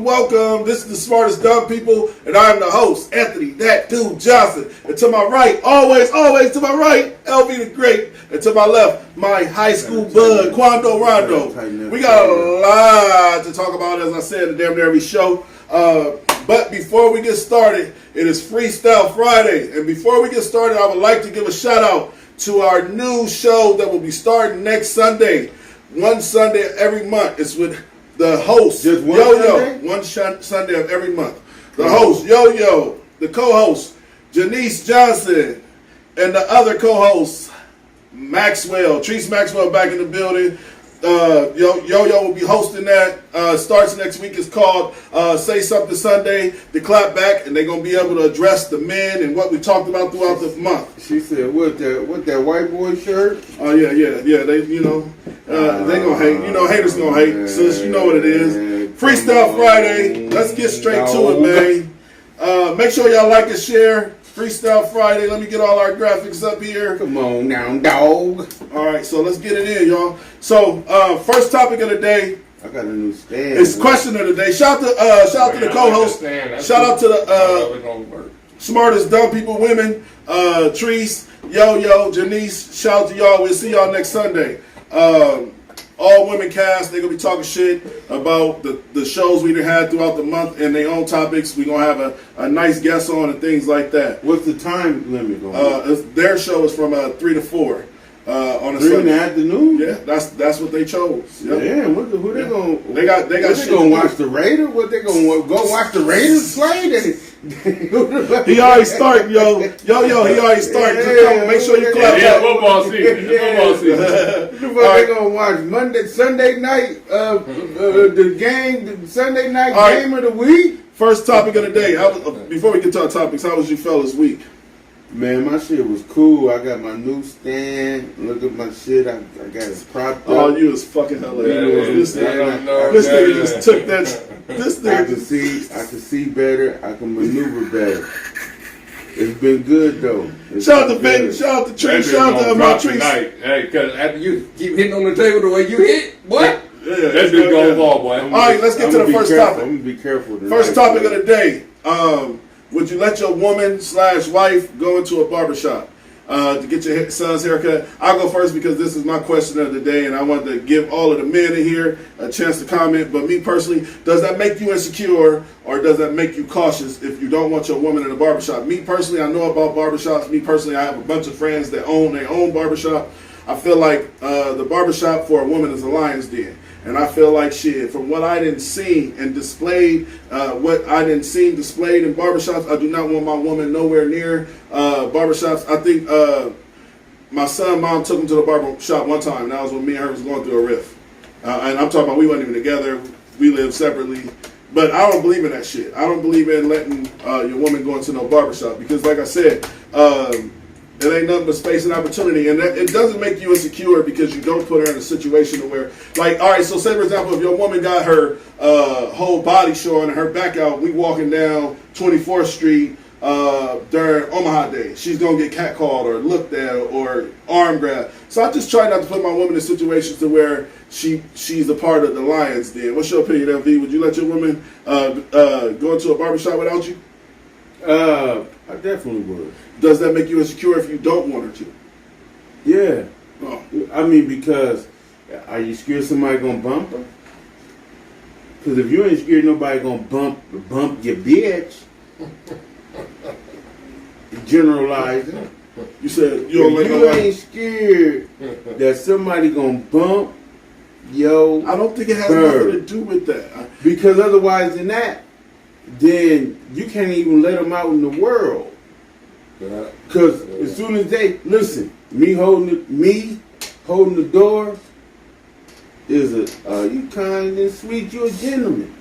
welcome. This is the Smartest Dumb People, and I am the host, Anthony That Dude Johnson. And to my right, always to my right, LV the Great. And to my left, my high school bud, Quando Rondo. We got a lot to talk about, as I said, in damn near every show. But before we get started, it is Freestyle Friday. And before we get started, I would like to give a shout out to our new show that will be starting next Sunday. One Sunday every month. It's with the host, Just one Yo-Yo. Sunday? One Sunday of every month. The host, Yo-Yo. The co-host, Janice Johnson. And the other co-host, Maxwell. Treese Maxwell back in the building. Yo-Yo will be hosting that. Starts next week. It's called Say Something Sunday. The clap back, and they're gonna be able to address the men and what we talked about throughout the month. She said, "What that white boy shirt?" Oh yeah. They they gonna hate. Haters gonna hate. Sis, you know what it is. Freestyle Friday. Let's get straight to it, man. Make sure y'all like and share. Freestyle Friday. Let me get all our graphics up here. Come on now, dog. All right, so let's get it in, y'all. So, first topic of the day. I got a new stand. It's question of the day. Shout out to the co-host. Shout out to the Smartest Dumb People women. Treese, Yo-Yo, Janice. Shout out to y'all. We'll see y'all next Sunday. All women cast. They're gonna be talking shit about the shows we had throughout the month and their own topics. We're gonna have a nice guest on and things like that. What's the time limit on? Their show is from 3 to 4 on a 3 in Sunday. the afternoon. Yeah, that's what they chose. Yep. Damn, who they gonna? They got. They shit gonna to watch do. the Raiders? What they gonna go watch the Raiders play? He already started, yo. He already started. Yeah, Make sure you clap. Yeah, football season. Football season. They gonna watch Sunday night, the game, the Sunday night game of the week. First topic of the day. Before we get to our topics, how was you fellas week? Man, my shit was cool. I got my new stand. Look at my shit. I got it propped up. Oh, you was fucking hilarious. This nigga just took that. This I nigga can see better. I can maneuver better. It's been good though. Shout out to Ben. Shout out to Tree. Shout out to my trees. Hey, because after you keep hitting on the table the way you hit, what? Yeah, That's just gonna fall, boy. All right, let's get to the first topic. I'm gonna be careful. First topic of the day. Would you let your woman/wife go into a barbershop to get your son's haircut? I'll go first because this is my question of the day, and I want to give all of the men in here a chance to comment. But me personally, does that make you insecure or does that make you cautious if you don't want your woman in a barbershop? Me personally, I know about barbershops. Me personally, I have a bunch of friends that own their own barbershop. I feel like the barbershop for a woman is a lion's den. And I feel like shit, from what I didn't see and displayed, displayed in barbershops, I do not want my woman nowhere near barbershops. I think my son, mom took him to the barbershop one time, and that was when me and her was going through a rift. And I'm talking about we weren't even together, we lived separately. But I don't believe in that shit. I don't believe in letting your woman go into no barbershop because, like I said, it ain't nothing but space and opportunity, and it doesn't make you insecure because you don't put her in a situation where, like, all right, so say for example, if your woman got her whole body showing and her back out, we walking down 24th Street during Omaha Day, she's gonna get catcalled or looked at or arm grabbed. So I just try not to put my woman in situations to where she's a part of the lion's den. What's your opinion, LV? Would you let your woman go into a barbershop without you? I definitely would. Does that make you insecure if you don't want her to? Yeah. Oh. I mean, because are you scared somebody gonna bump her? Because if you ain't scared nobody gonna bump your bitch, generalizing. You said you don't If like you nobody. ain't scared that somebody gonna bump yo, I don't think it has bird. nothing to do with that. Because otherwise than that, then you can't even let them out in the world. Because as soon as they listen, me holding the door is you kind and sweet, you're a gentleman.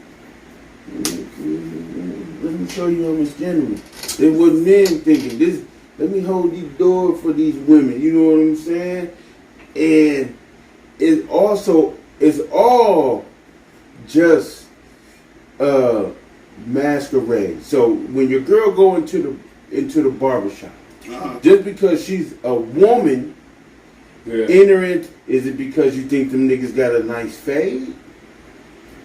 Let me show you I'm a gentleman. It was men thinking this. Let me hold the door for these women. You know what I'm saying? And it's all just masquerade. So when your girl go into the barbershop, just because she's a woman, entering, is it because you think them niggas got a nice fade?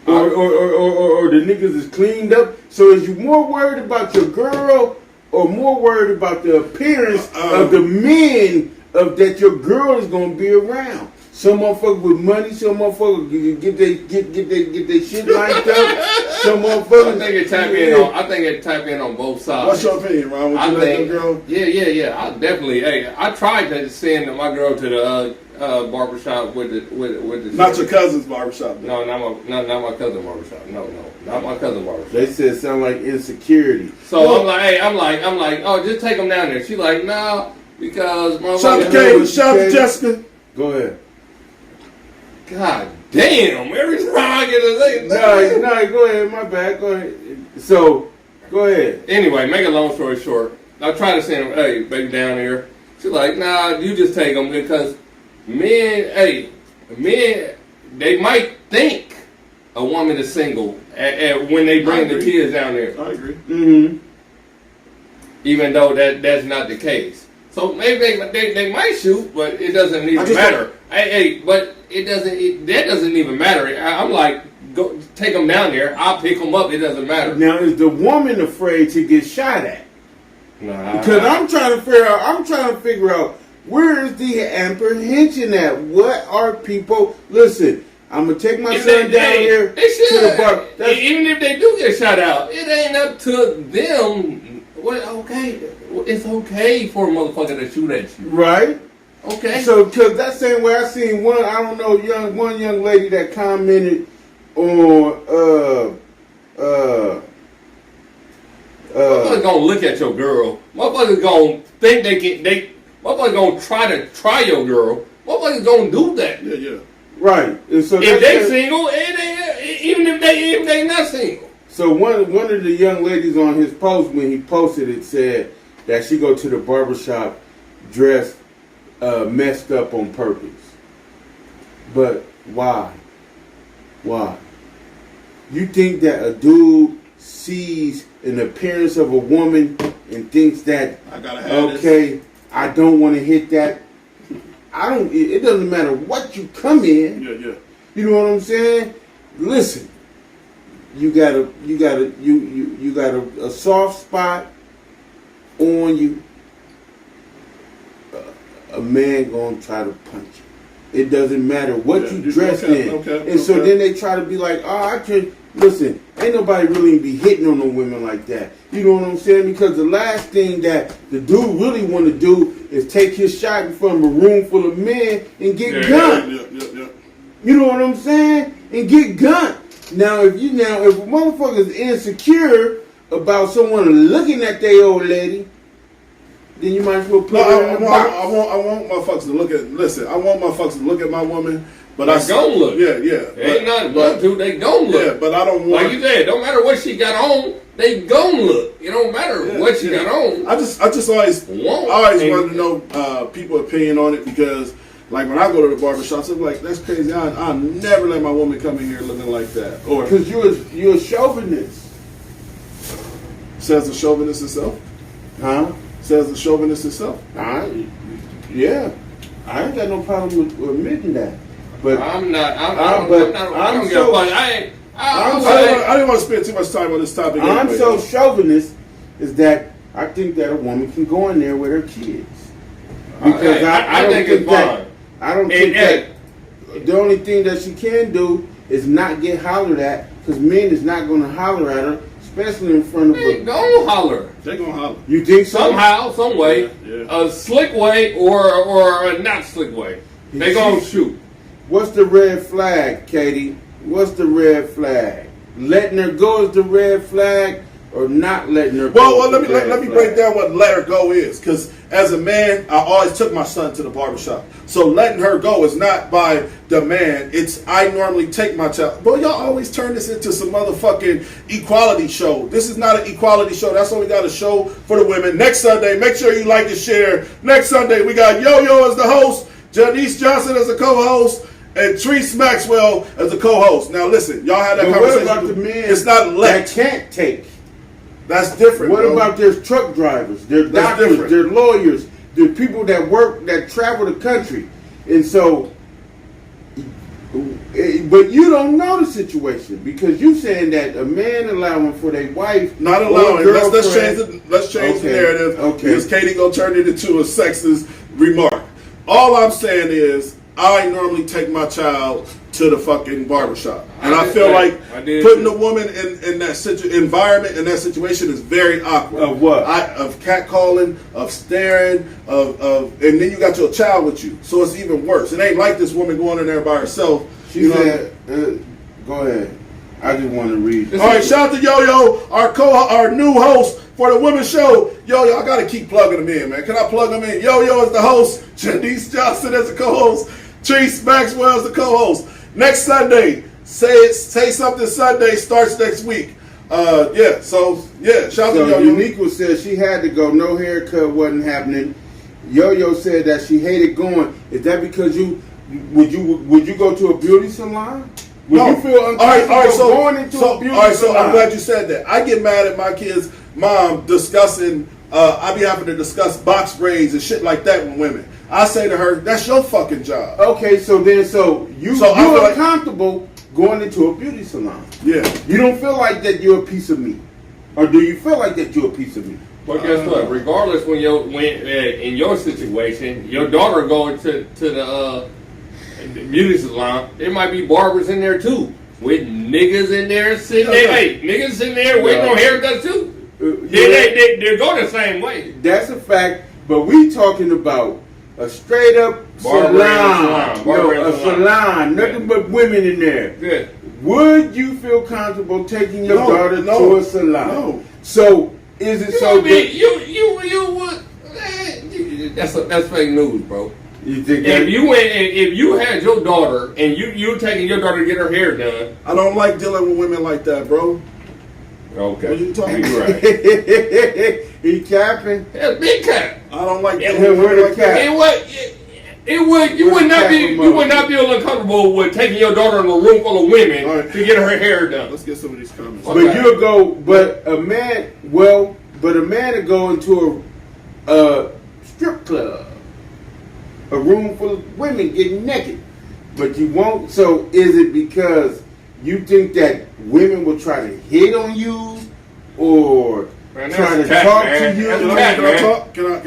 or the niggas is cleaned up. So is you more worried about your girl or more worried about the appearance of the men of that your girl is gonna be around? Some motherfuckers with money, some motherfuckers get they shit lined up. Some motherfuckers. I think it tap in on both sides. What's your opinion, Ron? Would you let them girl? Yeah. I definitely. Hey, I tried to send my girl to the barbershop with the. Not your cousin's barbershop. No, not my cousin's barbershop. No, not my cousin's barbershop. They said it sound like insecurity. So I'm like, oh, just take them down there. She like, nah, because shout to Jessica. Go ahead. God damn! Every time I get a thing. No, go ahead. My bad. Go ahead. So, go ahead. Anyway, make a long story short, I try to send him, hey, baby, down here. She's like, nah, you just take them because men, they might think a woman is single when they bring the kids down there. I agree. Mm-hmm. Even though that's not the case. So maybe they might shoot, but it doesn't even matter. But that doesn't even matter. I'm like, go take them down there. I'll pick them up. It doesn't matter. Now, is the woman afraid to get shot at? Nah. Because I'm trying to figure out where is the apprehension at? What are people? Listen, I'm gonna take my son down here to the bar. Even if they do get shot out, it ain't up to them. Well, okay, it's okay for a motherfucker to shoot at you, right? Okay. So, because that same way I seen one young lady that commented on motherfuckers gonna look at your girl. Motherfuckers gonna think motherfuckers gonna try your girl. Motherfuckers gonna do that. Yeah. Right. And so if they single, even if they not single. So one of the young ladies on his post, when he posted it, said that she go to the barbershop dressed messed up on purpose. But why? Why? You think that a dude sees an appearance of a woman and thinks that I don't want to hit that. It doesn't matter what you come in. Yeah. You know what I'm saying? Listen. You got a soft spot on you. A man gonna try to punch you. It doesn't matter what you dressed in. And so then they try to be like, oh, I can listen. Ain't nobody really be hitting on no women like that. You know what I'm saying? Because the last thing that the dude really want to do is take his shot in front of a room full of men and get gunned. Yeah. You know what I'm saying? And get gunned. Now, if a motherfucker is insecure about someone looking at their old lady, then you might as well put her in the box. I want motherfuckers to look at. Listen, I want motherfuckers to look at my woman, but they gon' look. Yeah. Ain't nothing want to. They gon' look. Yeah, but I don't want. Like you said, don't matter what she got on. They gon' look. It don't matter what she got on. I just always wanted to know people's opinion on it because. Like when I go to the barbershops, I'm like, that's crazy. I'll never let my woman come in here looking like that. Or because you're a chauvinist. Says the chauvinist itself. Huh? Says the chauvinist itself. Yeah. I ain't got no problem with admitting that. But I didn't want to spend too much time on this topic. I'm so chauvinist is that I think that a woman can go in there with her kids. Because I think it's fine. I don't think that the only thing that she can do is not get hollered at, because men is not going to holler at her, especially in front of her. They gonna holler. They gonna holler. You think so? Somehow, some way, a slick way or a not slick way. They gonna shoot. What's the red flag, Katie? What's the red flag? Letting her go is the red flag, or not letting her go? Well, let me break down what let her go is. Because as a man, I always took my son to the barbershop. So letting her go is not by demand. It's I normally take my child. But y'all always turn this into some motherfucking equality show. This is not an equality show. That's why we got a show for the women. Next Sunday, make sure you like and share. Next Sunday, we got Yo-Yo as the host, Janice Johnson as the co-host, and Treese Maxwell as the co-host. Now listen, y'all had that conversation. What about the men it's not let. that can't take? That's different. What about their truck drivers, their doctors, their lawyers, the people that travel the country? And so But you don't know the situation because you saying that a man allowing for their wife, not allowing. Let's change the narrative. Okay. Because Katie gonna turn it into a sexist remark. All I'm saying is, I normally take my child to the fucking barbershop, and I feel like putting a woman in that environment in that situation is very awkward. Of what? Of catcalling, of staring, and then you got your child with you, so it's even worse. It ain't like this woman going in there by herself. She said, "Go ahead." I just want to read. All right, shout out to Yo-Yo, our new host for the women's show. Yo-Yo, I gotta keep plugging them in, man. Can I plug them in? Yo-Yo is the host. Janice Johnson as the co-host. Treese Maxwell is the co-host. Next Sunday, Say Something Sunday starts next week. Shout out to Yo-Yo. Uniqua said she had to go. No haircut wasn't happening. Yo-Yo said that she hated going. Is that because would you go to a beauty salon? Would you feel uncomfortable going into a beauty salon? So I'm glad you said that. I get mad at my kid's mom discussing. I be having to discuss box braids and shit like that with women. I say to her, "That's your fucking job." Okay, you're uncomfortable going into a beauty salon. Yeah. You don't feel like that you're a piece of meat, or do you feel like that you're a piece of meat? But guess what? Regardless, when in your situation, your daughter going to the beauty salon, there might be barbers in there too, with niggas in there sitting there. Hey, niggas sitting there waiting on haircuts too. They go the same way. That's a fact. But we talking about a straight up salon, nothing but women in there. Yeah. Would you feel comfortable taking your daughter to a salon? No. So is it You would. That's fake news, bro. You think if you had your daughter and you taking your daughter to get her hair done, I don't like dealing with women like that, bro. okay, What you talking you about? right. He capping? That's big cap. I don't like dealing Yeah, with where women the like cat? that. You would not feel uncomfortable with taking your daughter in a room full of women All right. to get her hair done. Let's get some of these comments. Okay. But you'll go. But a man to go into a strip club, a room full of women getting naked, but you won't. So is it because you think that women will try to hit on you, or try to talk to you? Can I talk? Can I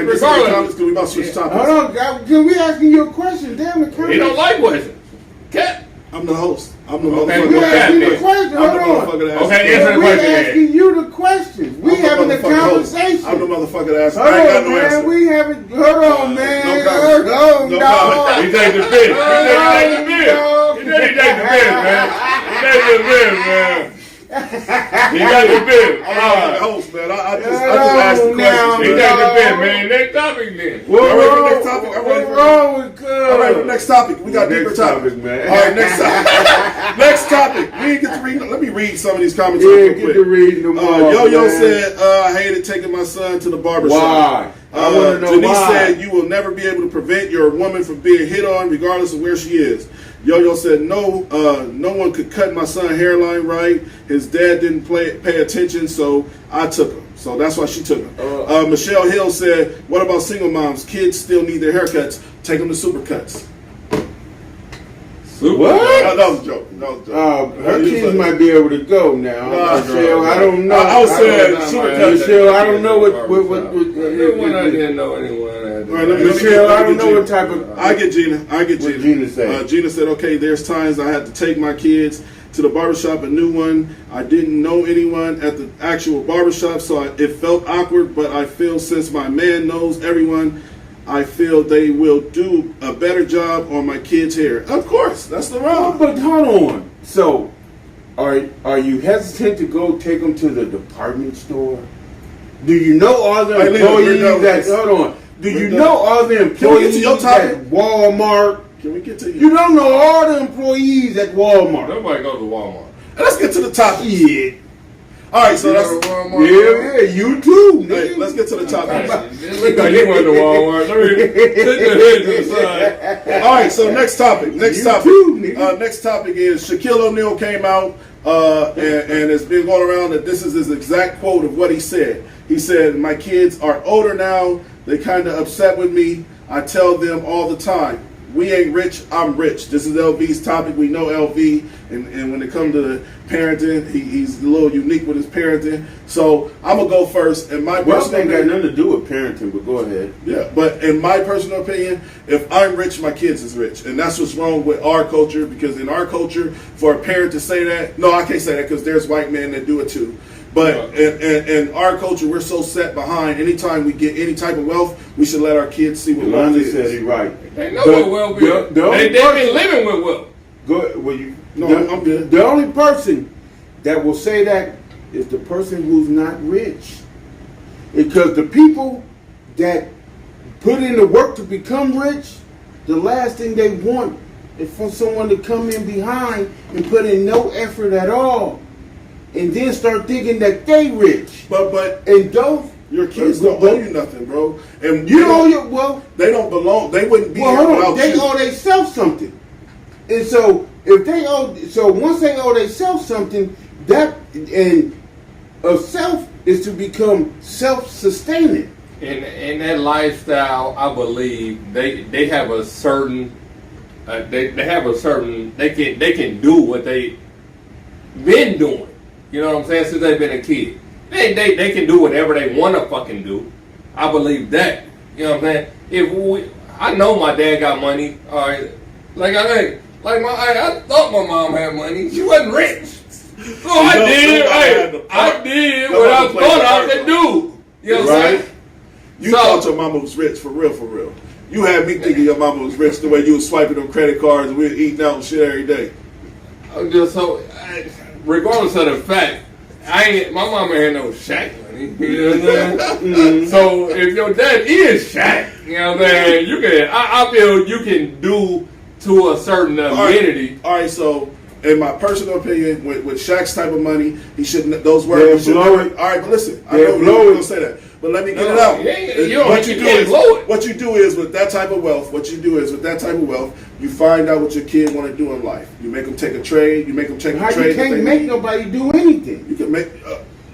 get some of the comments? Because we about to switch topics. Hold on, guys. We asking you a question. Damn it, He don't like questions. Cat. I'm the host. I'm the Okay, motherfucker. We well, asking you man. the question. I'm the Hold on. motherfucker that asks Okay, the answer the We question then. asking you the questions. We I'm the having a motherfucking host. conversation. I'm the motherfucker that asks. Hold I ain't got on, no man. answer. We haven't. Hold on, man. No comment. Hold on, No dog. comment. He takes the fifth. He takes the fifth, man. He takes the fifth, man. He got the fifth. I'm the host, man. I just asked the question. He takes the fifth, man. Next topic then. What's wrong with Cuz? All right, next topic. We got deeper Next topics, topic, man. All right, next topic. Next topic. We didn't get to read. Let me read some of these comments Yeah, real get quick. to reading them all, Yo-Yo man. said, I hated taking my son to the barbershop. Why? I want to know Denise why. said, you will never be able to prevent your woman from being hit on regardless of where she is. Yo-Yo said, no one could cut my son's hairline right. His dad didn't pay attention, so I took him. So that's why she took him. Michelle Hill said, what about single moms? Kids still need their haircuts. Take them to Supercuts. What? That was a joke. That was a joke. Her kids might be able to go now. Michelle, I don't know. I was saying Supercuts. Michelle, I don't know what Anyone I didn't know anyone. Right, let me Michelle, I don't get know Gina. what type of. I get Gina. What Gina said? Gina said, okay, there's times I had to take my kids to the barbershop, a new one. I didn't know anyone at the actual barbershop, so it felt awkward, but I feel since my man knows everyone, I feel they will do a better job on my kids' hair. Of course, that's the wrong. But hold on. So, are you hesitant to go take them to the department store? Do you know all the employees that? Hold on. Do you know all the employees at Walmart? Can we get to You don't know all the employees at Walmart. Nobody goes to Walmart. Let's get to the topic. Yeah. All right, so that's. Yeah, you too. Hey, let's get to the topic. Look like you went to Walmart. Let me put your head to the side. All right, so next topic. You too, nigga. Next topic is Shaquille O'Neal came out and it's been going around that this is his exact quote of what he said. He said, "My kids are older now. They kind of upset with me. I tell them all the time, we ain't rich, I'm rich. This is LV's topic. We know LV, and when it comes to the parenting, he's a little unique with his parenting. So I'm gonna go first. And my Wealth personal ain't got opinion, nothing to do with parenting, but go ahead. yeah, but in my personal opinion, if I'm rich, my kids is rich, and that's what's wrong with our culture. Because in our culture, for a parent to say that, no, I can't say that because there's white men that do it too. But in our culture, we're so set behind. Anytime we get any type of wealth, we should let our kids see what wealth Lonnie is. said it right. They know what wealth is. They've been living with wealth. Go, well, you, No, I'm good. The only person that will say that is the person who's not rich. Because the people that put in the work to become rich, the last thing they want is for someone to come in behind and put in no effort at all. And then start thinking that they rich. But And those your kids don't owe you nothing, bro. And you know your well they don't belong. They wouldn't be well here hold without on, they you. owe themselves something. And so if they owe so once they owe themselves something, that and of self is to become self-sustaining. In that lifestyle, I believe they have a certain they have a certain they can do what they been doing. You know what I'm saying? Since they've been a kid, they can do whatever they want to fucking do. I believe that. You know what I'm saying? I know my dad got money. All right, I thought my mom had money. She wasn't rich. So I did what I thought I could do. You know what I'm saying? You thought your mama was rich, for real, for real. You had me thinking your mama was rich the way you was swiping them credit cards and we were eating out and shit every day. Regardless of the fact, my mama had no Shaq money. You know what I'm saying? So if your dad is Shaq, you know what I'm saying, you can. I feel you can do to a certain amenity. All right, so in my personal opinion, with Shaq's type of money, he shouldn't. Those words. All right, but listen, I know you're gonna say that, but let me get it out. What you do is with that type of wealth. What you do is with that type of wealth, you find out what your kid want to do in life. You make them take a trade. You make them take a trade. You can't make nobody do anything. You can make.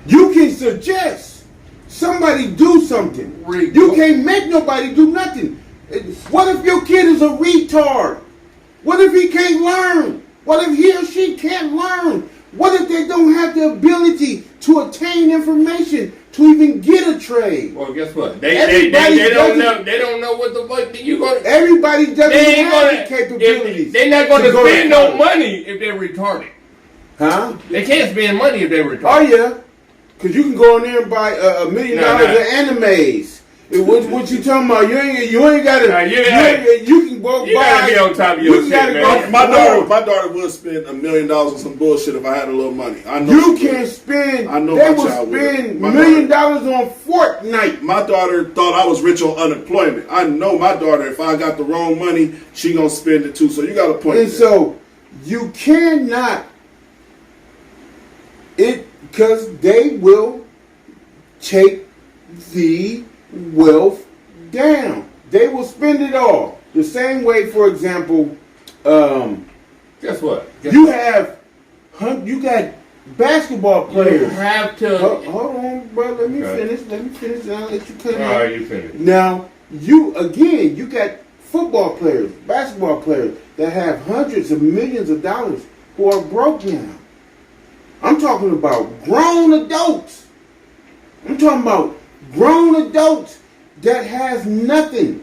You can suggest somebody do something. You can't make nobody do nothing. What if your kid is a retard? What if he can't learn? What if he or she can't learn? What if they don't have the ability to attain information to even get a trade? Well, guess what? They don't know what the fuck you gonna. Everybody doesn't have the capabilities. They're not going to spend no money if they're retarded. Huh? They can't spend money if they're retarded. Oh yeah, because you can go in there and buy $1 million of animes. What you talking about? You ain't got to. You can go you buy. Gotta be on top of your shit, man. My daughter would spend $1 million on some bullshit if I had a little money. I know you can't spend. I know they my will child spend would. $1 million on Fortnite. My daughter thought I was rich on unemployment. I know my daughter. If I got the wrong money, she gonna spend it too. So you got a point. And so you cannot. Because they will take the wealth down. They will spend it all. The same way, for example, guess what? You got basketball players. You have to. Hold on, bro. Let me finish. And I'll let you cut it. All right, you finish. Now, you got football players, basketball players that have hundreds of millions of dollars who are broke now. I'm talking about grown adults. I'm talking about grown adults that has nothing.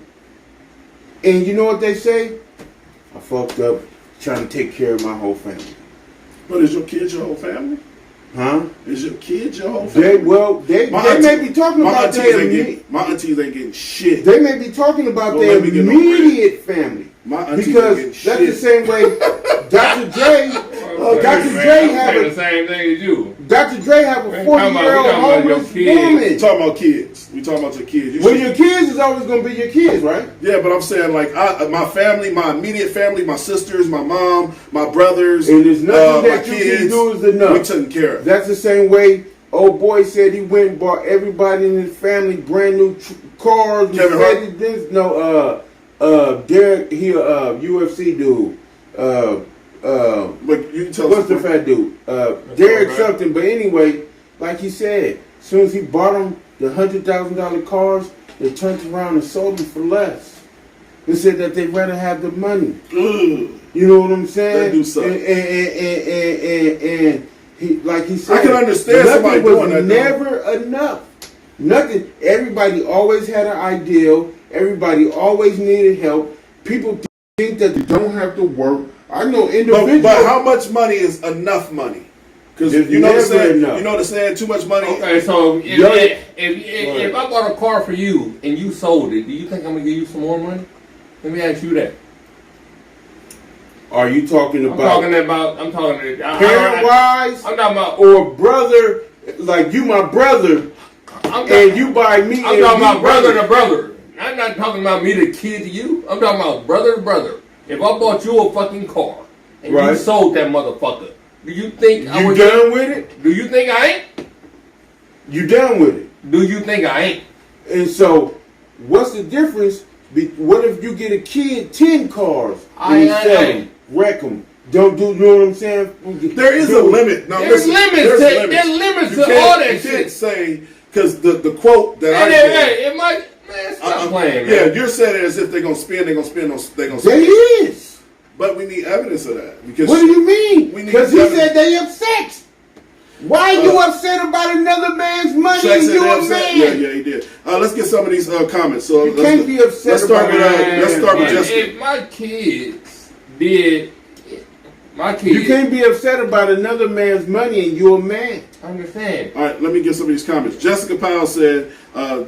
And you know what they say? I fucked up trying to take care of my whole family. But is your kids your whole family? Huh? Is your kids your whole family? They may be talking about my aunties ain't getting shit. They may be talking about their immediate family. My aunties because ain't that's shit. the same way Dr. Dre. Dr. Dre have the same thing as you. Dr. Dre have a 40-year-old homeless woman. We talking about kids. We talking about your kids. Your kids is always gonna be your kids, right? Yeah, but I'm saying like my family, my immediate family, my sisters, my mom, my brothers, and there's nothing that my you kids, can do is enough. We taken care of. That's the same way. Old boy said he went and bought everybody in his family brand new cars. Kevin Hart? Derek, he UFC dude. But you tell what's the fat dude? Derek something. But anyway, like he said, as soon as he bought them the $100,000 cars, they turned around and sold them for less. and said that they'd rather have the money. Ugh. You know what I'm saying? That do suck. And he, like he said, I can understand somebody doing that. Never enough. Nothing. Everybody always had an ideal. Everybody always needed help. People think that they don't have to work. I know individuals. But how much money is enough money? Because you know the saying. You know the saying. Too much money. Okay, so if I bought a car for you and you sold it, do you think I'm gonna give you some more money? Let me ask you that. Are you talking about? I'm talking parent-wise. I'm talking about or brother, like you, my brother, and you buy me. I'm talking about brother to brother. I'm not talking about me to kid to you. I'm talking about brother to brother. If I bought you a fucking car and you sold that motherfucker, do you think you done with it? Do you think I ain't? You done with it? Do you think I ain't? And so, what's the difference? What if you get a kid 10 cars and sell them, wreck them? Don't do, you know what I'm saying? There is a limit. Now, there's limits to all that shit. You can't say, because the quote that man, stop playing, man. Yeah, you're saying it as if they're going to spend. There is. But we need evidence of that. Because what do you mean? Because he said they upset. Why are you upset about another man's money and you a man? Yeah, he did. Let's get some of these comments. So you can't be upset. Let's start with Jessica. If my kids did, you can't be upset about another man's money and you're a man. I understand. All right, let me get some of these comments. Jessica Powell said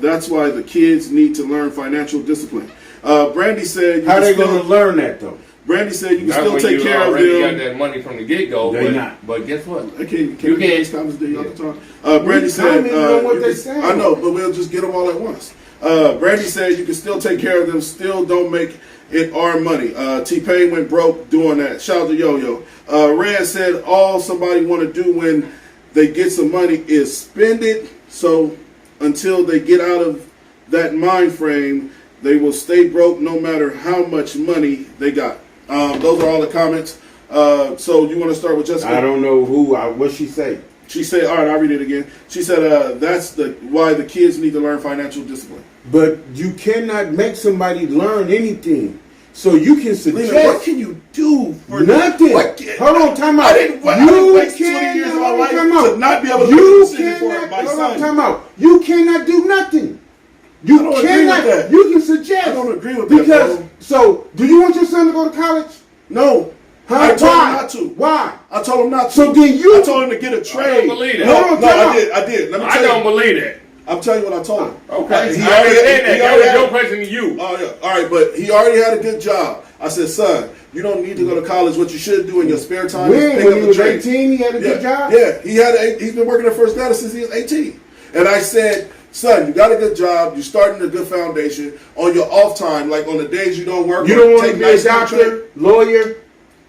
that's why the kids need to learn financial discipline. Brandy said, how they going to learn that though? Brandy said you can still take care of them. You got that money from the get-go. They're not. But guess what? You can't. Brandy said, I know, but we'll just get them all at once. Brandy said you can still take care of them, still don't make it our money. T-Pain went broke doing that. Shout out to Yo-Yo. Red said all somebody want to do when they get some money is spend it. So until they get out of that mind frame, they will stay broke no matter how much money they got. Those are all the comments. So you want to start with Jessica? I don't know what she say. She said, all right, I'll read it again. She said, that's why the kids need to learn financial discipline. But you cannot make somebody learn anything. So you can suggest. Lena, what can you do for nothing? Hold on, time out. I didn't waste 20 years of my life to not be able to make a decision for my son. Time out. You cannot do nothing. You cannot. You can suggest. I don't agree with that. So, do you want your son to go to college? No. I told him not to. Why? I told him not to. So then I told him to get a trade. I don't believe that. No, I did. Let me tell you. I don't believe that. I'm telling you what I told him. Okay. That was your question to you. Oh, yeah. All right, but he already had a good job. I said, son, you don't need to go to college. What you should do in your spare time is pick up when he was 18, he had a good job? Yeah, he's been working at First Data since he was 18. And I said, son, you got a good job. You're starting a good foundation. On your off time, like on the days you don't work. You don't want to be a doctor, lawyer?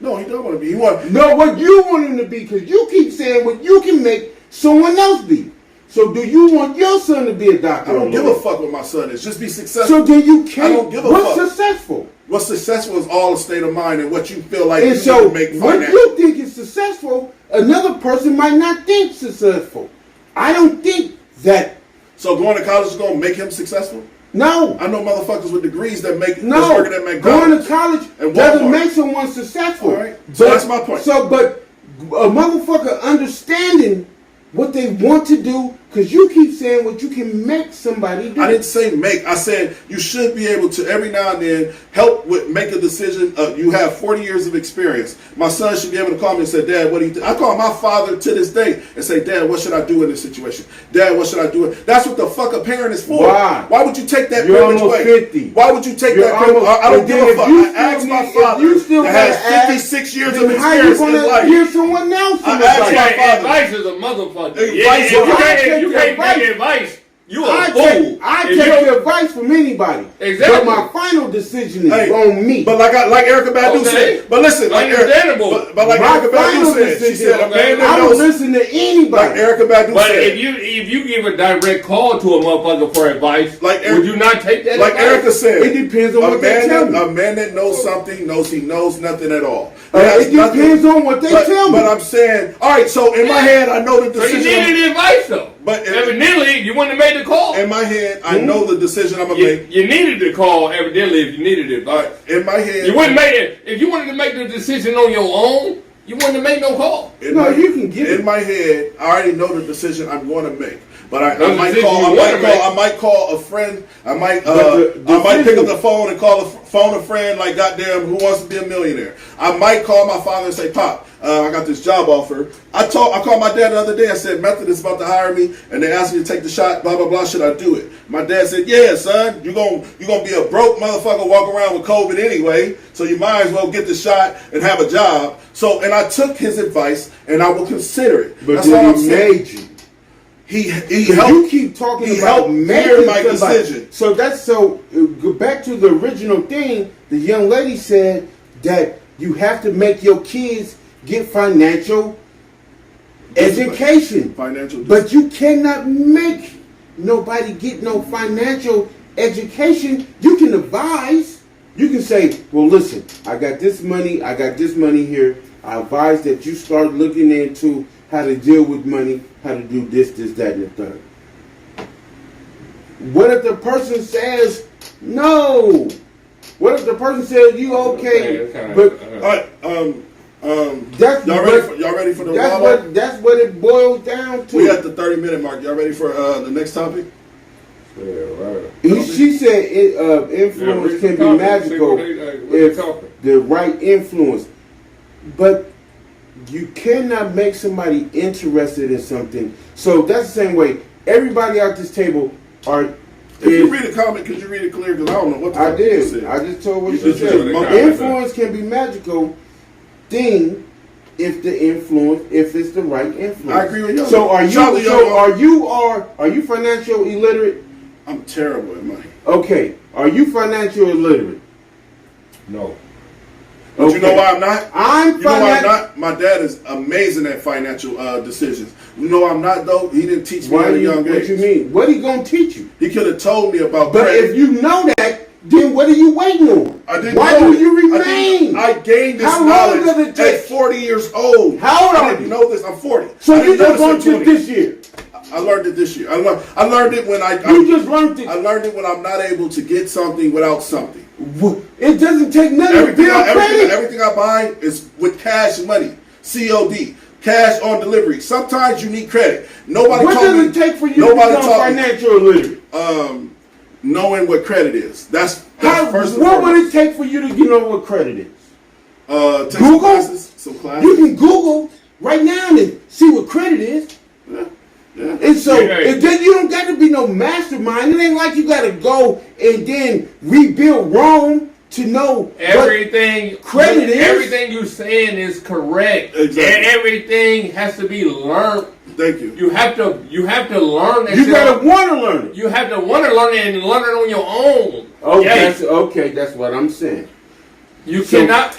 No, he don't want to be. No, what you want him to be, because you keep saying what you can make someone else be. So do you want your son to be a doctor? I don't give a fuck what my son is. Just be successful. So then you can't. I don't give a fuck. What's successful? What's successful is all a state of mind and what you feel like and you so need to make financial. What you think is successful, another person might not think successful. I don't think that. So going to college is going to make him successful? No. I know motherfuckers with degrees that make working at McDonald's. Going to college doesn't make someone successful. All right. So that's my point. But a motherfucker understanding what they want to do, because you keep saying what you can make somebody do. I didn't say make. I said you should be able to every now and then help make a decision. You have 40 years of experience. My son should be able to call me and say, Dad, what do you think? I call my father to this day and say, Dad, what should I do in this situation? Dad, what should I do? That's what the fuck a parent is for. Why? Why would you take that You're privilege almost away? 50. Why would you take that privilege? I don't give a fuck. I asked my father that has 56 years of experience in life. How you hear someone else? I asked my father. Advice is a motherfucker. Advice you can't take advice. You a fool. I take your advice from anybody. Exactly. But my final decision is on me. But like Erykah Badu said. But listen, like understandable. But like Erykah Badu said, she said a man that knows. I don't listen to anybody. Like Erykah Badu but said. But if you give a direct call to a motherfucker for advice, would you not take that? Like advice? Erykah said, it depends on what they tell me. A man that knows something knows he knows nothing at all. It depends on what they tell me. But I'm saying, all right. So in my head, I know the decision. So you need any advice though. but evidently you wouldn't have made the call. In my head, I know the decision I'm gonna make. You needed the call, evidently, if you needed it. But in my head, you wouldn't make it if you wanted to make the decision on your own. You wouldn't have made no call. You can get it. In my head, I already know the decision I'm going to make. But I might call a friend. I might pick up the phone and phone a friend like goddamn who wants to be a millionaire. I might call my father and say, Pop, I got this job offer. I called my dad the other day. I said, Method is about to hire me, and they asked me to take the shot. Blah blah blah. Should I do it? My dad said, Yeah, son. You're gonna be a broke motherfucker walk around with COVID anyway. So you might as well get the shot and have a job. So and I took his advice and I will consider it. But that's all I'm saying. made you. He helped. You keep talking he about helped making my decision. So go back to the original thing. The young lady said that you have to make your kids get financial education. But you cannot make nobody get no financial education. You can advise. You can say, well, listen, I got this money here. I advise that you start looking into how to deal with money, how to do this, that, and the third. What if the person says no? What if the person says you okay? But y'all ready for the that's what it boils down to. We at the 30-minute mark. Y'all ready for the next topic? Yeah, right. She said influence can be magical if the right influence, but you cannot make somebody interested in something. So that's the same way. Everybody at this table are. If you read a comment, could you read it clear? Because I don't know what the I did. Said. I just told what you said. Influence can be magical thing if it's the right influence. I agree with you. So are you financial illiterate? I'm terrible at money. Okay. Are you financial illiterate? No. But you know why I'm not? You know why I'm not? My dad is amazing at financial decisions. You know why I'm not though? He didn't teach me at a young age. What you mean? What he gonna teach you? He could have told me about But credit. if you know that, then what are you waiting on? I didn't Why know do you it. remain? I gained this How long knowledge does it take? at 40 years old. How old I are didn't you? know this. I'm 40. So I you didn't just know learned this it this year. I learned it this year. I learned it when You just learned it. I learned it when I'm not able to get something without something. It doesn't take nothing to build credit. Everything I buy is with cash money, COD, cash on delivery. Sometimes you need credit. What does it take for you to become financial illiterate? Knowing what credit is. That's first. What would it take for you to know what credit is? Take Google. Some classes. You can Google right now and see what credit is. Yeah. And so, and then you don't got to be no mastermind. It ain't like you got to go and then rebuild Rome to know everything. Credit is. Everything you're saying is correct. Exactly. And everything has to be learned. Thank you. You have to learn that. You gotta want to learn it. You have to want to learn it and learn it on your own. Okay, that's what I'm saying. You cannot.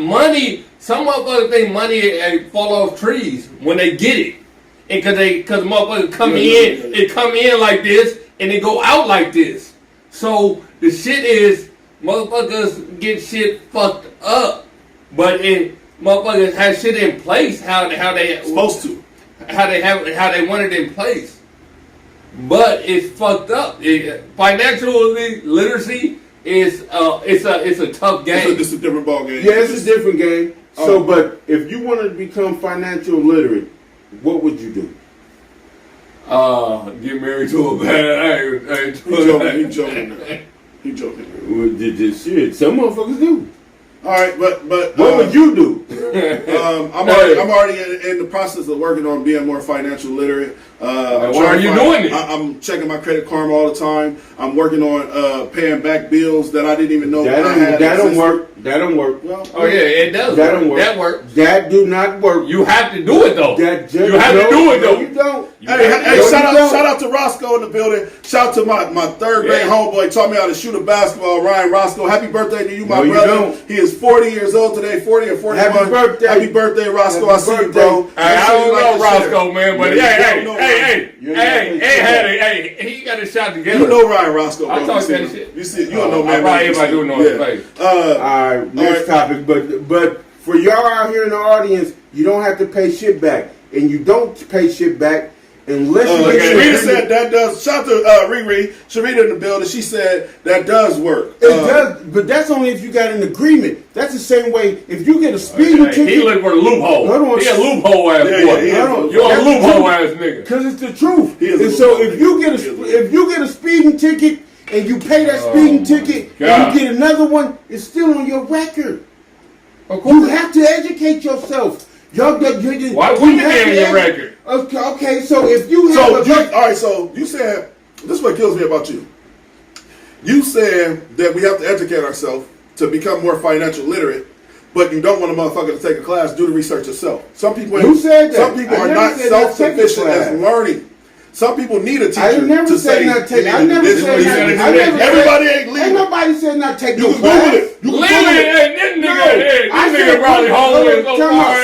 Money. Some motherfuckers think money fall off trees when they get it, and because motherfuckers come in like this and they go out like this. So the shit is motherfuckers get shit fucked up, but motherfuckers have shit in place how they Supposed to. how they want it in place, but it's fucked up. Financial literacy is it's a tough game. It's a different ball game. Yeah, it's a different game. So, but if you wanted to become financial literate, what would you do? Get married to a bad. He joking. Well, shit, some motherfuckers do. All right, but what would you do? I'm already in the process of working on being more financial literate. Why are you doing it? I'm checking my Credit Karma all the time. I'm working on paying back bills that I didn't even know I had. That don't work. That don't work. Well, it does. That don't work. That works. That do not work. You have to do it though. You have to do it though. You don't. Hey, shout out to Roscoe in the building. Shout out to my third grade homeboy. Taught me how to shoot a basketball. Ryan Roscoe. Happy birthday to you, my brother. He is 40 years old today. 40 or 41. Happy birthday. Happy birthday, Roscoe. I see you, bro. I don't know Roscoe, man, but hey, he got his shot together. You know Ryan Roscoe, bro. I talk that shit. You see, you don't know, man. Probably everybody do know his face. All right, next topic. But for y'all out here in the audience, you don't have to pay shit back. and you don't pay shit back unless you Rita said that does. Shout out to Riri. Sharita in the building. She said that does work. It does, but that's only if you got an agreement. That's the same way if you get a speeding ticket. He look for the loophole. He a loophole ass boy. You're a loophole ass nigga. Because it's the truth. And so if you get a speeding ticket and you pay that speeding ticket and you get another one, it's still on your record. You have to educate yourself. Why wouldn't it be on your record? Okay, so if you have alright, so you said, this is what kills me about you. You said that we have to educate ourselves to become more financial literate, but you don't want a motherfucker to take a class, do the research yourself. Some people Who said that? Some people are not self-sufficient as learning. Some people need a teacher. I never said not take. I never said not. Everybody ain't leaving. Ain't nobody said not take no class. This nigga probably home so far.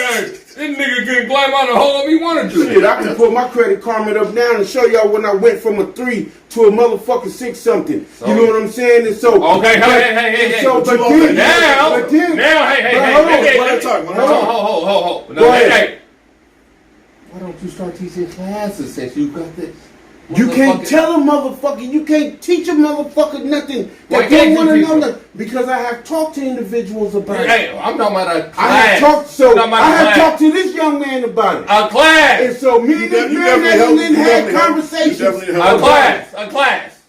This nigga can climb out the hole if he wanted to. Shit, I can put my Credit Karma up now and show y'all when I went from a 3 to a motherfucking 6 something. You know what I'm saying? And so okay, hey. So, but now, hold. Go ahead. Why don't you start teaching classes since you got this? You can't tell a motherfucker, you can't teach a motherfucker nothing that they want to know nothing. Because I have talked to individuals about it. Hey, I'm talking about a class. I have talked to this young man about it. A class. And so me and this man then had conversations. A class.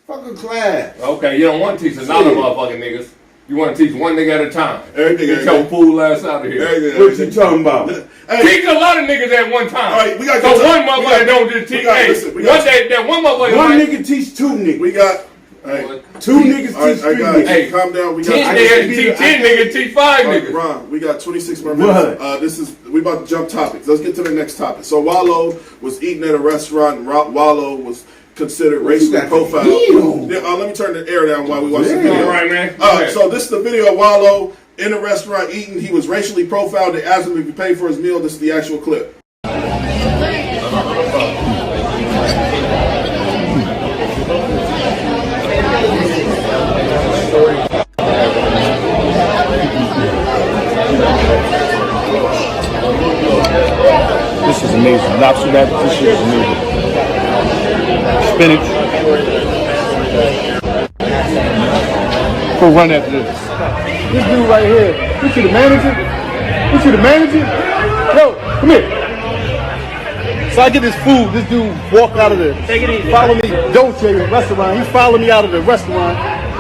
Fuck a class. Okay, you don't want to teach a lot of motherfucking niggas. You want to teach one nigga at a time. Get your fool ass out of here. What you talking about? Teach a lot of niggas at one time. All right, we got so one motherfucker don't just teach. One motherfucker. One nigga teach 2 niggas. We got 2 niggas teach 3 niggas. Hey, calm down. We got 10 niggas teach 10 niggas teach 5 niggas. Ron, we got 26 more minutes. We about to jump topics. Let's get to the next topic. So Wallow was eating at a restaurant, and Wallow was considered racially profiled. Let me turn the air down while we watch the video. All right, man. So this is the video of Wallow in a restaurant eating. He was racially profiled. They asked him if he paid for his meal. This is the actual clip. This is amazing. Lobster wrap, this shit is amazing. Spinach. Go run after this. This dude right here, you see the manager? Yo, come here. So I get this food, this dude walk out of the, follow me, Dolce restaurant. He followed me out of the restaurant,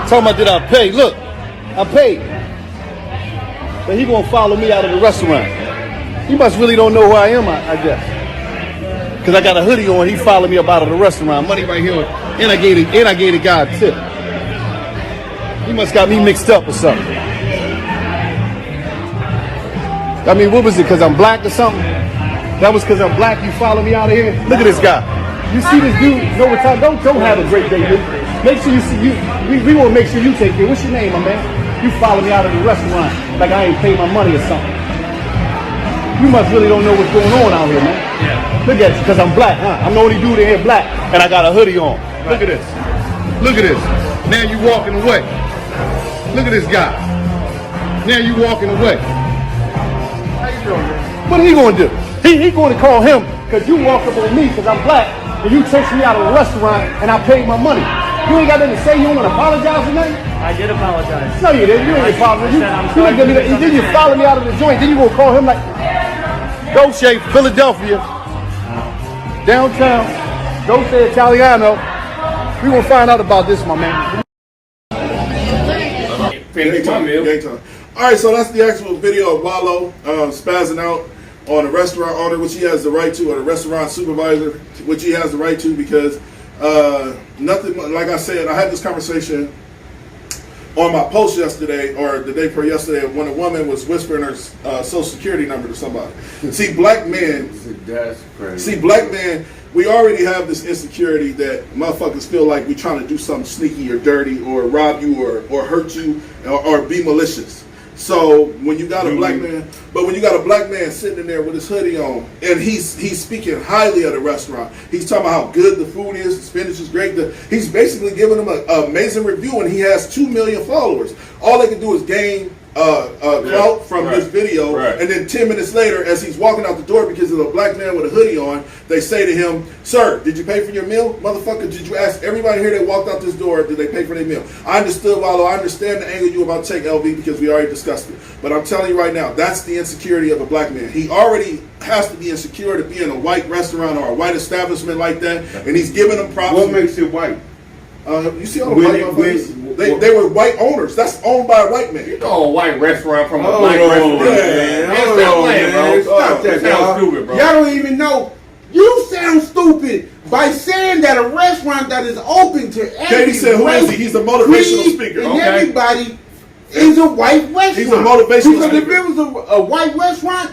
talking about did I pay? Look, I paid. But he gonna follow me out of the restaurant. He must really don't know who I am, I guess. Cause I got a hoodie on, he followed me up out of the restaurant. Money right here, and I gave the guy a tip. He must got me mixed up or something. I mean, what was it, cause I'm black or something? That was cause I'm black, you follow me out of here? Look at this guy. You see this dude, don't have a great day, dude. Make sure you see, we wanna make sure you take care. What's your name, my man? You follow me out of the restaurant like I ain't paid my money or something. You must really don't know what's going on out here, man. Yeah. Look at you, because I'm black, huh? I'm the only dude in here black, and I got a hoodie on. Right. Look at this. Look at this. Now you walking away. Look at this guy. Now you walking away. How you doing, man? What are he going to do? He going to call him, because you walk up on me because I'm black, and you chase me out of the restaurant, and I paid my money. You ain't got nothing to say? You don't want to apologize or nothing? I did apologize. No, you didn't. You ain't apologize. Then you follow me out of the joint. Then you gonna call him like Dolce, Philadelphia, downtown, Dolce Italiano. We gonna find out about this, my man. All right, so that's the actual video of Wallow spazzing out on a restaurant owner, which he has the right to, or a restaurant supervisor, which he has the right to, because nothing, like I said, I had this conversation on my post yesterday, or the day before yesterday, when a woman was whispering her social security number to somebody. See, black men, we already have this insecurity that motherfuckers feel like we trying to do something sneaky or dirty, or rob you, or hurt you, or be malicious. So when you got a black man, sitting in there with his hoodie on, and he's speaking highly of the restaurant. He's talking about how good the food is, the spinach is great. He's basically giving them an amazing review, and he has 2 million followers. All they can do is gain clout from Right. this video, Right. and then 10 minutes later, as he's walking out the door because of a black man with a hoodie on, they say to him, "Sir, did you pay for your meal? Motherfucker, did you ask everybody here that walked out this door, did they pay for their meal?" I understood, Wallo. I understand the angle you about to take, LV, because we already discussed it. But I'm telling you right now, that's the insecurity of a black man. He already has to be insecure to be in a white restaurant or a white establishment like that, and he's giving them props. What makes it white? You see all the white motherfuckers? They were white owners. That's owned by a white man. You know a white restaurant from a Hold black on, restaurant. man. Man, Hold stop on, playing, man. bro. Stop that, You sound dog. stupid, bro. Y'all don't even know. You sound stupid by saying that a restaurant that is open to every Katie said, "Who is he? He's a motivational creed, speaker." And Okay. everybody is a white restaurant. He's a motivational Because if speaker. it was a white restaurant,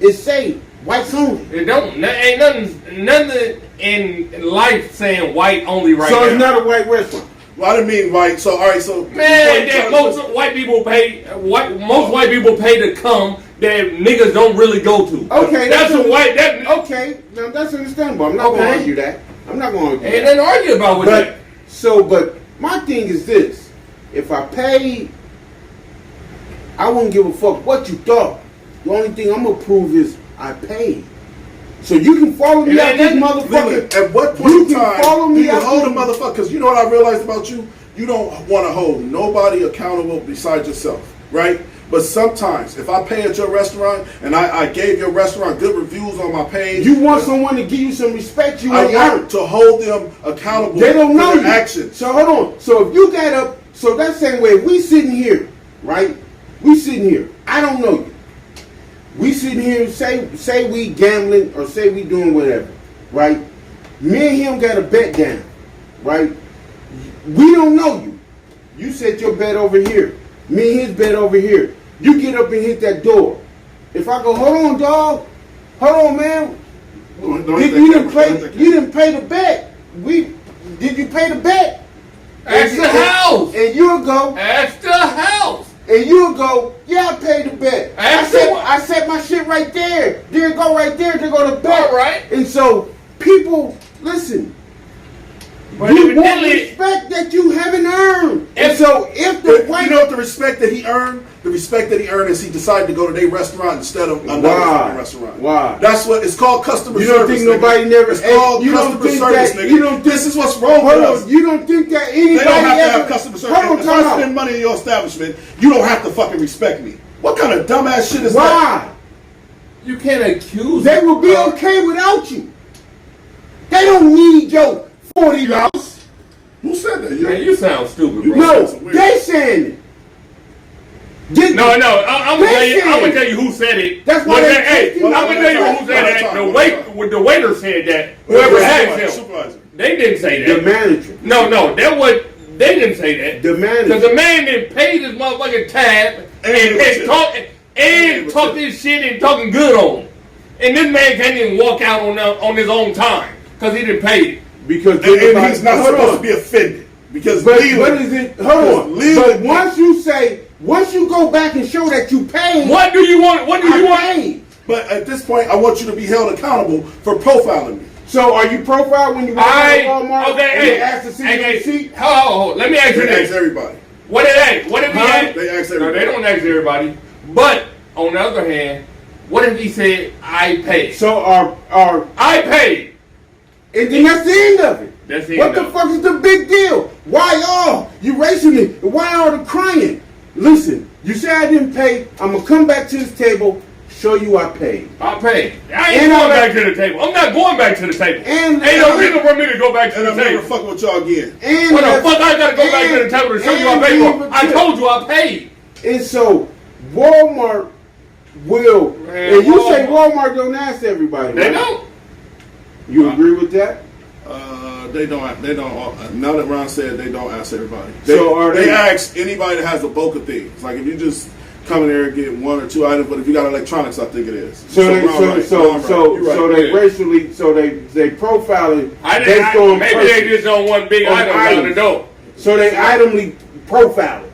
it say whites only. It don't. Ain't nothing in life saying white only right So now. it's not a white restaurant. Well, I didn't mean white. So all right. So Man, that most white people pay. Most white people pay to come that niggas don't really go to. Okay, that's a white. That Okay, now that's understandable. I'm not going to Okay. argue that. I'm not going to argue ain't that. nothing to argue about with that. But my thing is this: if I paid, I wouldn't give a fuck what you thought. The only thing I'm gonna prove is I paid. So you can follow me And out then- this motherfucker. At what point You in can time follow me do you out hold a this- motherfucker? Because you know what I realized about you? You don't want to hold nobody accountable besides yourself, right? But sometimes, if I pay at your restaurant and I gave your restaurant good reviews on my page, You want someone to give you some respect. You I ain't want earned. to hold them accountable They don't know for their you. actions. So hold on. So if you got up, so that same way we sitting here, right? We sitting here. I don't know you. We sitting here. Say we gambling or say we doing whatever, right? Me and him got a bet down, right? We don't know you. You set your bet over here. Me and his bet over here. You get up and hit that door. If I go, hold on, dog. Hold on, man. You didn't pay the bet. Did you pay the bet? Ask the house. And you'll go. Ask the house. And you'll go, yeah, I paid the bet. Ask the- I set my shit right there. There it go right there. There go the bet. All right. And so people, listen. But You want evidently- respect that you haven't earned. And If- so if the But white you know what the respect that he earned? The respect that he earned is he decided to go to their restaurant instead of another Why? fucking restaurant. Why? That's what it's called, customer You service. don't think nigga. nobody never- It's called you don't customer think service, that- nigga. you don't think- This is what's wrong Hold with on, us. you don't think that anybody They don't have to ever, have customer service. Hold on, If time I out. spend money in your establishment, you don't have to fucking respect me. What kind of dumbass shit is that? Why? You can't accuse. They will be okay without you. They don't need your $40. Who said that? Man, you sound stupid, bro. No, That's weird. they saying it. Did- No, I'm gonna tell you. Listen. I'm gonna tell you who said it. That's why Well, they hey, taking I'm gonna tell you who said that. The waiter said that. Whoever asked him, Supervisor. they didn't say The that. manager. No, that was they didn't say that. The manager. Because the man didn't pay his motherfucking tab and talk this shit and talking good on him. And this man can't even walk out on his own time because he didn't pay it. Because And he's not hold supposed on. to be offended. Because But Leland, what is it? Hold on. Leland- But once you go back and show that you paid, What do you want? What do you I want? paid. but at this point, I want you to be held accountable for profiling me. So are you profiled when you walk into Walmart Okay, and hey, they ask to see your receipt? hold. Let me ask you They ask this. everybody. What if he asked? They ask No, everybody. they don't ask everybody. But on the other hand, what if he said, "I paid"? So are I paid. and then that's the end of it. That's the What end the of it. fuck is the big deal? Why all you racing me? Why all the crying? Listen, you say I didn't pay. I'm gonna come back to this table, show you I paid. I paid. I ain't And going I- back to the table. I'm not going back to the table. And- ain't no reason for me to go back to And the I'm never table. fucking with y'all again. And What the that's- fuck I gotta go back to the table to show you I and paid leave for? a I tip. told you I paid. And so Walmart will, Man, and you say Walmart- Walmart don't ask everybody. They right? don't. You agree with that? They don't. Now that Ron said they don't ask everybody. So are they they- ask anybody that has a bulk of things. Like if you just come in there and get one or two items, but if you got electronics, I think it is. So Ron right. Ron right. You're right. they yeah. racially, so they profiling I based on didn't. Maybe person. they just on one big On item down the items. door. So they itemly profiling.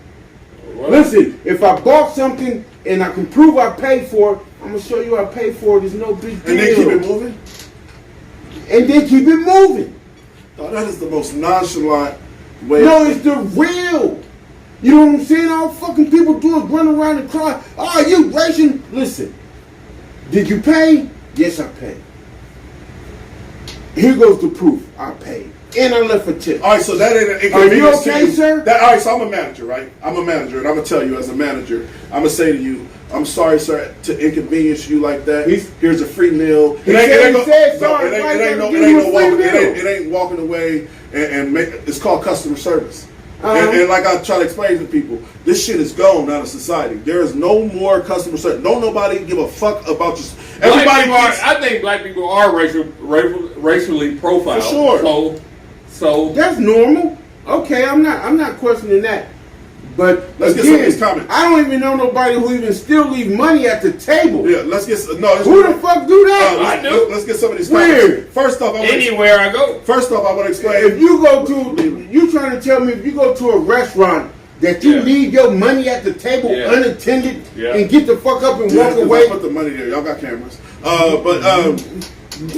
Listen, if I bought something and I can prove I paid for it, I'm gonna show you I paid for it. There's no big deal. And then keep it moving. And then keep it moving. Oh, that is the most nonchalant way. No, it's the real. You know what I'm saying? All fucking people do is run around and cry. Oh, you racing? Listen, did you pay? Yes, I paid. Here goes the proof. I paid. And I left a tip. All right, so that ain't an Are you inconvenience to okay, you. sir? All right, so I'm a manager, right? I'm a manager, and I'm gonna tell you as a manager, I'm gonna say to you, I'm sorry, sir, to inconvenience you like that. Here's a free meal. It ain't walking away and make. It's called customer service. Uh-huh. And like I try to explain to people, this shit is gone out of society. There is no more customer service. Don't nobody give a fuck about you. Everybody I think black people are racially profiled. For sure. So that's normal. Okay, I'm not questioning that. But let's get some of these comments. I don't even know nobody who even still leave money at the table. Yeah, let's get Who the fuck do that? I do. Let's get some of these Weird. comments. First off, anywhere I go. First off, I want to explain. If you go to, you trying to tell me if you go to a restaurant that you leave your money at the table unattended and get the fuck up and walk away? Put the money there. Y'all got cameras.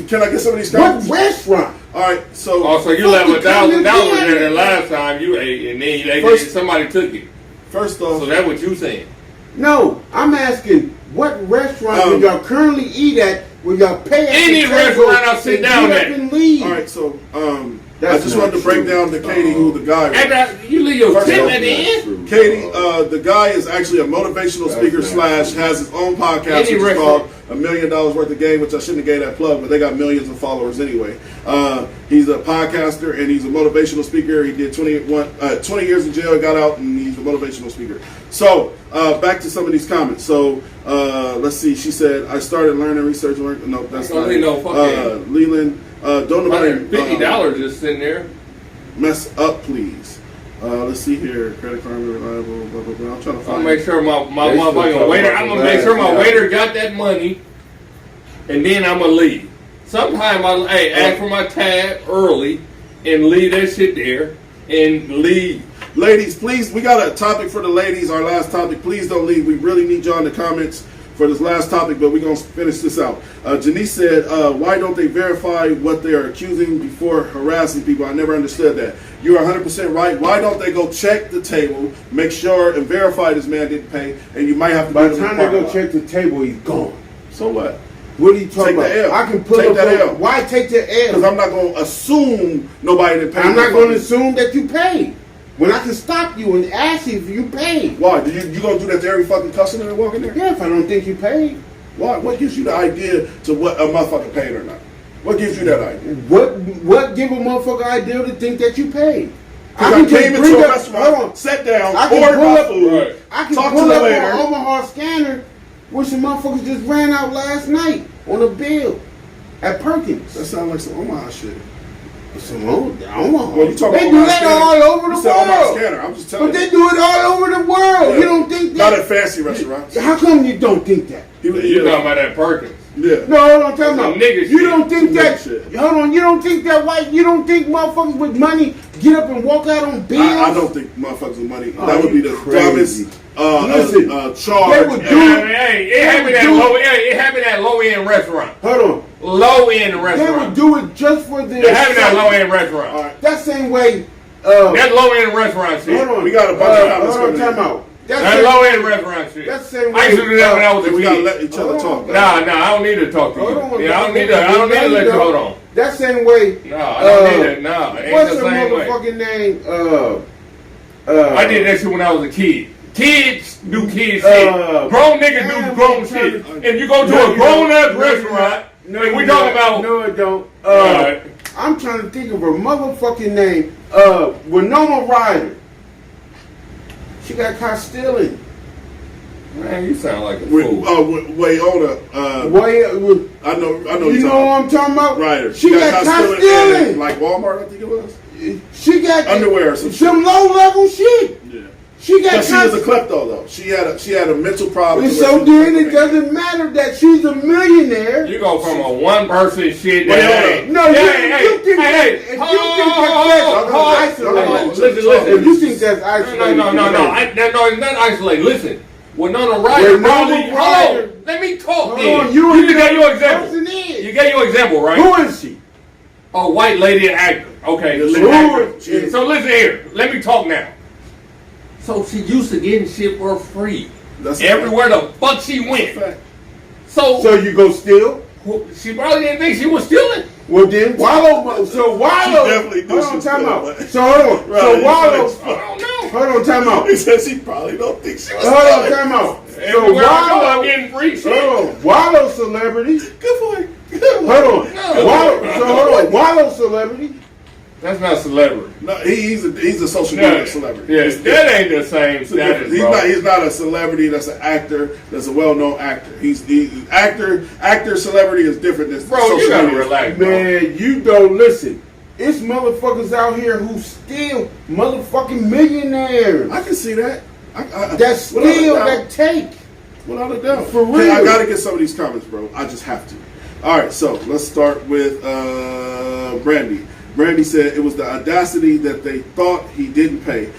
Can I get some of these comments? What restaurant? All right, so. Also, you left $1,000 there the last time you ate, and then somebody took it. First off, so that's what you saying? No, I'm asking what restaurant do y'all currently eat at where y'all pay at any the restaurant I'll sit down at. And leave. All right, so I just wanted to break down to Katie who the guy was. You leave your tip at the end? Katie, the guy is actually a motivational speaker / has his own podcast which is called $1 Million Worth of Game, which I shouldn't have gave that plug, but they got millions of followers anyway. He's a podcaster and he's a motivational speaker. He did 20 years in jail, got out, and he's a motivational speaker. So back to some of these comments. So let's see. She said, I started learning research. No, that's not it. Leland, don't nobody $50 just sitting there. Mess up, please. Let's see here. Credit card reliable. Blah blah blah. I'm trying to find. I'm gonna make sure my motherfucking waiter. I'm gonna make sure my waiter got that money, and then I'm gonna leave. Sometime I ask for my tab early and leave that shit there and leave. Ladies, please. We got a topic for the ladies. Our last topic. Please don't leave. We really need y'all in the comments for this last topic, but we're going to finish this out. Janice said, why don't they verify what they are accusing before harassing people? I never understood that. You are 100% right. Why don't they go check the table, make sure and verify this man didn't pay, and you might have to... By the time they go check the table, he's gone. So what? What are you talking about? L. I can pull take up that L. Why take the L? Because I'm not going to assume nobody didn't pay. I'm not going to assume that you paid. When I can stop you and ask you if you paid. Why? You gonna do that to every fucking customer that walk in there? Yeah, if I don't think you paid. Why? What gives you the idea to what a motherfucker paid or not? What gives you that idea? What give a motherfucker idea to think that you paid? I came into a restaurant, sat down, ordered my food, I can talk pull to the up waiter. an Omaha scanner where some motherfuckers just ran out last night on a bill at Perkins. That sounds like some Omaha shit. Omaha. Well, you talk they about do that all over the world. Scanner. I'm just telling but they do it all over the world. Yeah. You don't think that? Not at fancy restaurants. How come you don't think that? You talking about that Perkins? Yeah. No, hold on, tell me. You don't think that? Shit. Hold on, you don't think that white? You don't think motherfuckers with money get up and walk out on bills? I don't think motherfuckers with money. That would be the dumbest charge. They would do it. It happened at low end restaurant. Hold on. Low end restaurant. They would do it just for the. They have that low end restaurant. Right. That same way. That low end restaurant shit. Hold on. We got a bunch of comments. Hold on, time out. That low end restaurant shit. That's the same way. I used to do that when I was a kid. We gotta let each other talk. Nah, I don't need to talk to you. I don't need to let you hold on. That same way. No, I don't need it. No, it ain't what's the your same way. motherfucking name? I did that shit when I was a kid. Kids do kid shit. Grown niggas do grown shit. If you go to a grown ass restaurant, and we talking about no, it don't. I'm trying to think of her motherfucking name. Winona Ryder. She got caught stealing. Man, you sound like a fool. Wayona. I know. You know what I'm talking about? Ryder. She got caught stealing. Like Walmart, I think it was. She got underwear or some low level shit. Yeah. She got. She was a klepto though. She had a mental problem. And so then it doesn't matter that she's a millionaire. You go from a one person shit. No, you think that's isolated. Listen. If you think that's isolated. No, it's not isolated. Listen. Winona Ryder probably. Hold. Let me talk. You gave your example. You gave your example, right? Who is she? A white lady actor. Okay. So listen here. Let me talk now. So she used to getting shit for free. That's everywhere the fuck she went. fact. So you go steal? She probably didn't think she was stealing. Well then, Wallow. So Wallow. She definitely did. Hold on, time out. Right, So hold on. So Wallow. I don't know. Hold on, time out. He said she probably don't think she was Hold on, stealing. time out. So Everywhere I go, I'm Wallow. getting free shit. Hold on. Wallow celebrity. Good boy. Good boy. Hold on. No. Wallow. So hold on. Wallow celebrity. That's not celebrity. No, he's a social media celebrity. Yeah, It's that ain't the same status, He's bro. he's not a celebrity. That's an actor. That's a well-known actor. He's actor celebrity is different than Bro, social you gotta media. relax, bro. Man, you don't listen. It's motherfuckers out here who still motherfucking millionaires. I can see that. That steal, that take. Without a doubt. For real. Hey, I gotta get some of these comments, bro. I just have to. All right, so let's start with Brandy. Brandy said it was the audacity that they thought he didn't pay.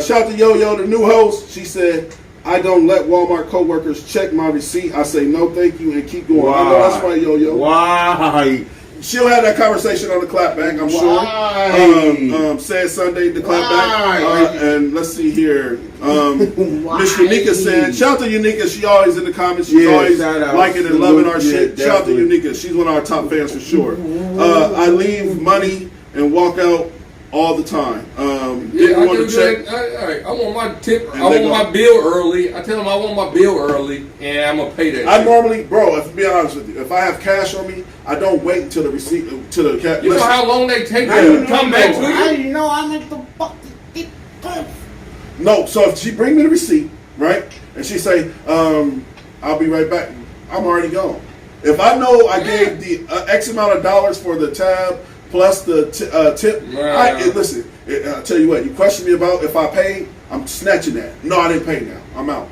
Shout to Yo-Yo, the new host. She said, I don't let Walmart coworkers check my receipt. I say no thank you and keep going. I know that's right, Yo-Yo. Why? She'll have that conversation on the clapback, I'm Why? sure. Said Sunday, the Why? clapback. And let's see here. Miss Unica said, shout out to Unica. She always in the comments. She's always shout out. liking and loving our Yeah, shit. Shout out to definitely. Unica. She's one of our top fans for sure. I leave money and walk out all the time. Yeah, I want do to check. that. I want my tip. And I they want go- my bill early. I tell them I want my bill early, and I'm gonna pay that. I shit. normally, bro, if to be honest with you, if I have cash on me, I don't wait until the receipt, to the cash. You know how long they take Yeah. to come back to I you? didn't know I'm at the fucking. No, so if she bring me the receipt, right, and she say, I'll be right back, I'm already gone. If I know I gave the X amount of dollars for the tab plus the tip, listen, I'll tell you what, you question me about if I paid, I'm snatching that. No, I didn't pay now. I'm out.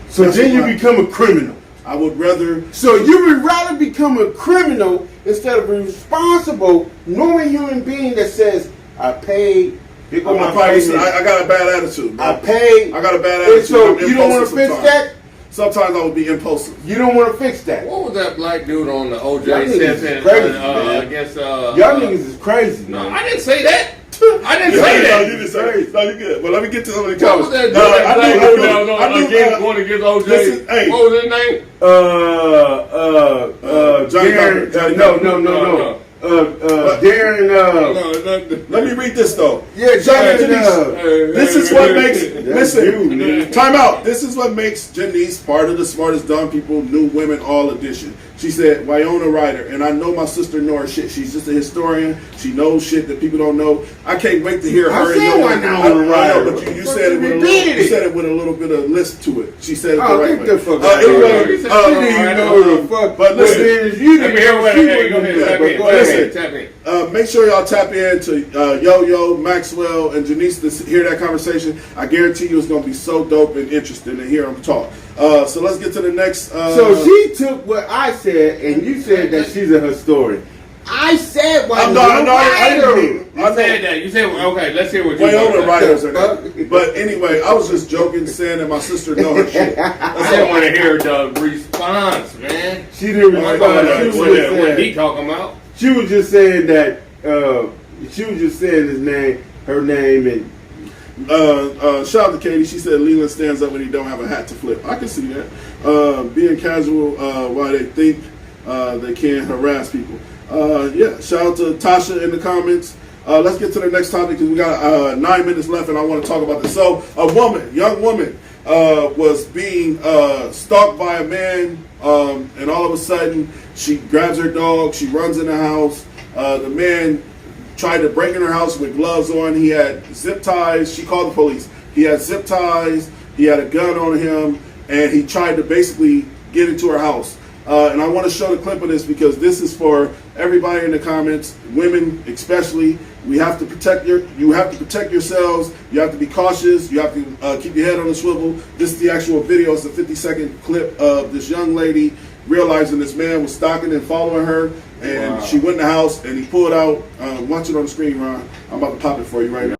So That's then you what I- become a criminal. I would rather, So you would rather become a criminal instead of a responsible, knowing human being that says, I paid. Here go my payment. I got a bad attitude, bro. I paid. I got a bad And attitude. so I'm you don't want to impulsive fix sometimes. that? Sometimes I would be impulsive. You don't want to fix that. What was that black dude on the Y'all OJ niggas is Simpson crazy, man. against? Y'all niggas is crazy, No, man. I didn't say that. I didn't No, say that. you didn't say that. No, you good. But let me get to some of the What was comments. that dude? No, that black dude that was against going against OJ. listen, hey. What was his name? Johnny Darren. Cochran, Johnny No. No. Darren. Let me read this though. Yeah, Darren. This is what makes That's you, listen. man. Time out. This is what makes Janice part of the smartest dumb people, new women all edition. She said, Wyona Ryder, and I know my sister know her shit. She's just a historian. She knows shit that people don't know. I can't wait to hear I her. said and Winona I know, Ryder. but you said it with a Repeated little, you it. said it with a little bit of lisp to it. She said it the Oh, right get way. the fuck out Anyway, of here. You didn't know who the fuck. but listen, if you Let me didn't hear know, what. she Hey, go wouldn't ahead. do Tap that. in. But Go go ahead. ahead. Tap in. make sure y'all tap in to Yo-Yo, Maxwell, and Janice to hear that conversation. I guarantee you it's going to be so dope and interesting to hear them talk. So let's get to the next. So she took what I said, and you said that she's a historian. I said I know, I You said that. You said okay. Let's hear what you Wyona said. writers are that. But anyway, I was just joking, saying that my sister know her shit. I didn't want to hear the response, man. She didn't All right, respond. go ahead. She was What, just what he saying- talking about? She was just saying that. She was just saying his name, her name, and Shout out to Katie. She said Leland stands up when he don't have a hat to flip. I can see that. Being casual while they think they can harass people. Yeah. Shout out to Tasha in the comments. Let's get to the next topic because we got 9 minutes left and I want to talk about this. So a woman, young woman, was being stalked by a man, and all of a sudden she grabs her dog. She runs in the house. The man tried to break in her house with gloves on. He had zip ties. She called the police. He had zip ties. He had a gun on him, and he tried to basically get into her house. And I want to show the clip of this because this is for everybody in the comments, women especially. You have to protect yourselves. You have to be cautious. You have to keep your head on the swivel. This is the actual video. It's a 50-second clip of this young lady realizing this man was stalking and following her. And Wow. she went in the house and he pulled out. Watch it on the screen, Ron. I'm about to pop it for you right now.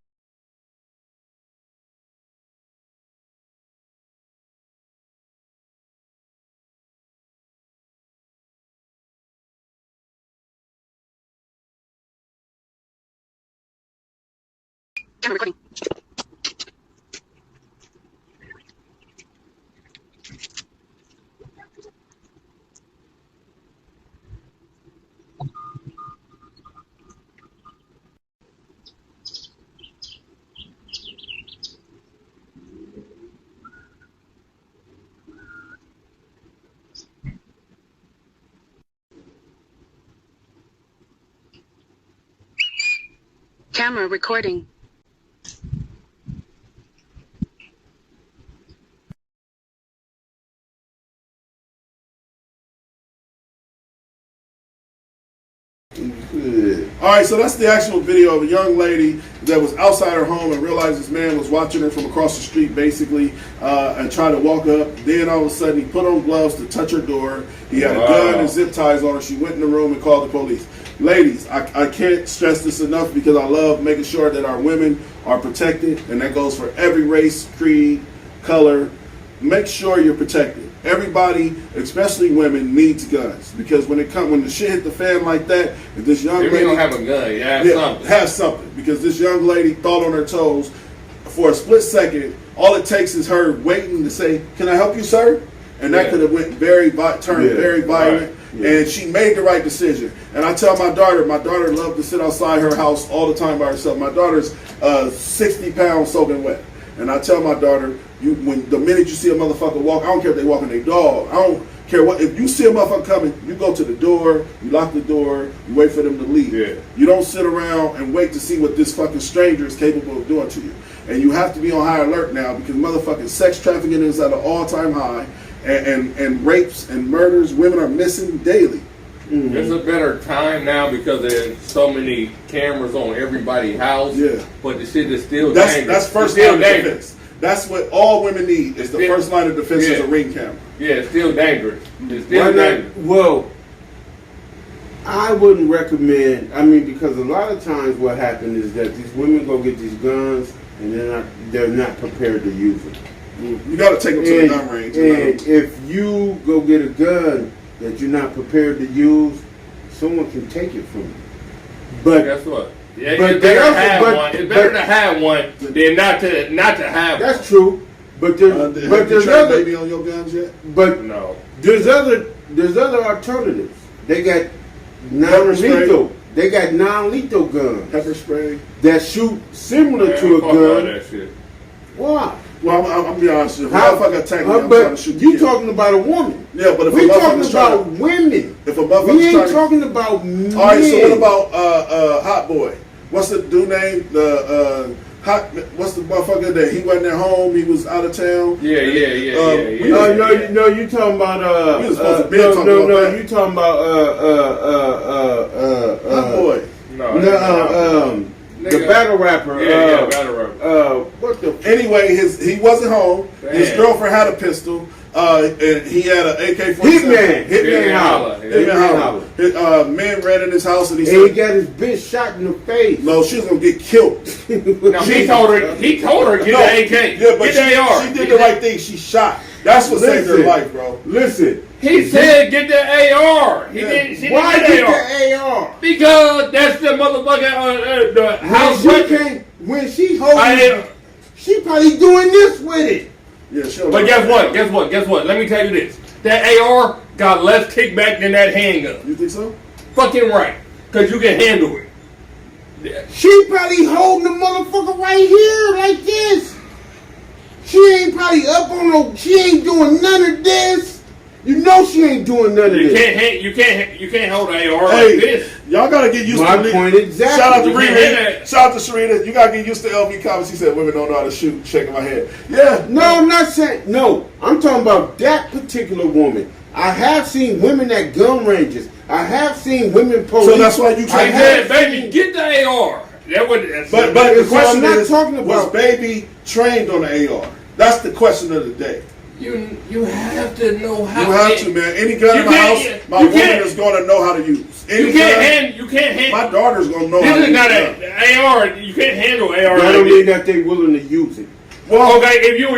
Camera recording. All right, so that's the actual video of a young lady that was outside her home and realized this man was watching her from across the street, basically, and tried to walk up. Then all of a sudden, he put on gloves to touch her door. He had a gun and zip ties on her. She went in the room and called the police. Ladies, I can't stress this enough because I love making sure that our women are protected, and that goes for every race, creed, color. Make sure you're protected. Everybody, especially women, needs guns because when the shit hit the fan like that, if this young If lady you don't have a gun, you have something. have something because this young lady thought on her toes for a split second. All it takes is her waiting to say, "Can I help you, sir?" And that could have went very violent, Right. and she made the right decision. And I tell my daughter loved to sit outside her house all the time by herself. My daughter's 60 pounds soaking wet, and I tell my daughter, when the minute you see a motherfucker walk, I don't care if they walking their dog. I don't care what. If you see a motherfucker coming, you go to the door, you lock the door, you wait for them to leave. Yeah. You don't sit around and wait to see what this fucking stranger is capable of doing to you. And you have to be on high alert now because motherfucking sex trafficking is at an all-time high, and rapes and murders, women are missing daily. Mm-hmm. It's a better time now because there's so many cameras on everybody's house. Yeah. But the shit is still dangerous. That's first It's still line of dangerous. defense. That's what all women need is the first line of defense is a ring camera. Yeah, it's still dangerous. It's still dangerous. Well, I wouldn't recommend. I mean, because a lot of times what happens is that these women go get these guns and they're not prepared to use them. You got to take them to the gun range. And if you go get a gun that you're not prepared to use, someone can take it from you. But guess what? Yeah, but it's better also- to have but- one. It's better to have one than not to have one. that's true. But have you there's tried other. baby on your guns yet? But No. there's other alternatives. They got Pepper spray. non-lethal. They got non-lethal guns Pepper spray. that shoot similar Man, to a fuck all gun. that shit. Why? Well, I'm be honest with you. If a How- motherfucker attack me, I'm trying to but shoot you the kid. talking about a woman. Yeah, but if We a talking motherfucker's about trying women. if a We motherfucker's ain't trying talking about men. all right, so what about Hot Boy? What's the dude name? What's the motherfucker that he wasn't at home? He was out of town. Yeah. No, you talking about We was supposed to be talking about that. you talking about Hot Boy. the battle rapper. Yeah, battle rapper. What the? Anyway, he wasn't home. His Damn. girlfriend had a pistol. And he had an AK-47. Hitman holler. Hitman holler. Men ran in his house and he And he said, got his bitch shot in the face. "No, she's gonna get killed." No, he told her get No, the AK. Yeah, but Get the AR. she did the right thing. She shot. That's what saved her Listen. life, bro. Listen. He said get the AR. She Why didn't get get the AR. the AR? Because that's the motherfucker the house weapon. When she I holding didn't- it, she probably doing this with it. Yeah, sure. But guess what? Let me tell you this. That AR got less kickback than that handgun. You think so? Fucking right. Because you can handle it. Yeah. She probably holding the motherfucker right here like this. She ain't probably up on no. She ain't doing none of this. You know she ain't doing none of You this. can't hold an AR Hey, like this. y'all gotta get used My to point exactly. Shout out to You can't Rita. have that. Shout out to Sharita. You gotta get used to LB comments. He said women don't know how to shoot. Shaking my head. Yeah. No, I'm not saying no. I'm talking about that particular woman. I have seen women at gun ranges. I have seen women police. So that's why you I can't said, baby, get the AR. But the So question I'm not is, talking was about- baby trained on the AR? That's the question of the day. you have to know how. You have to, man. Any gun You in my can't- house, my you woman can't- is gonna know how to use. Any You can't hand. my daughter's gonna know how This to is use. not a gun. an AR. You can't handle AR. That like don't mean this. that they willing to use it. Well, Okay, if you're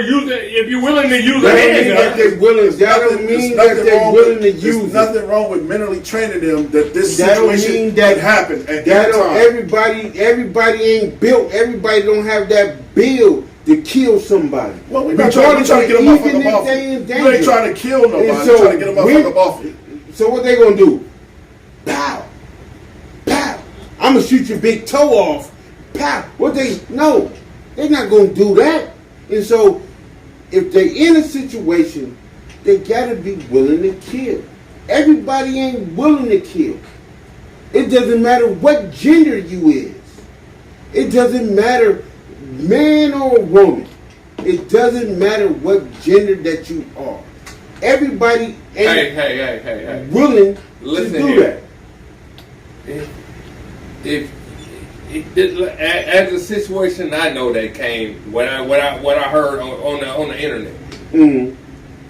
willing to use a That don't mean that handgun, they willing. That don't mean that they willing to use There's it. nothing wrong with mentally training them that this That don't situation mean that could happen at That any don't, time. everybody ain't built. Everybody don't have that build to kill somebody. Well, we're not trying to get a Even motherfucker if off. they in We ain't danger. trying to kill nobody. And We're so trying to get a motherfucker off it. So what they gonna do? Pow, pow. I'm gonna shoot your big toe off. Pow. What they? No, they're not gonna do that. And so, if they in a situation, they gotta be willing to kill. Everybody ain't willing to kill. It doesn't matter what gender you is. It doesn't matter, man or woman. It doesn't matter what gender that you are. Everybody ain't Hey. willing Listen to do here. that. If as a situation I know that came what I heard on the internet, Mm.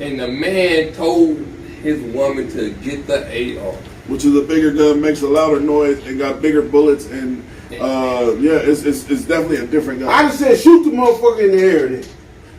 and the man told his woman to get the AR, which is a bigger gun, makes a louder noise, and got bigger bullets, and it's definitely a different gun. I just said shoot the motherfucker in the air then.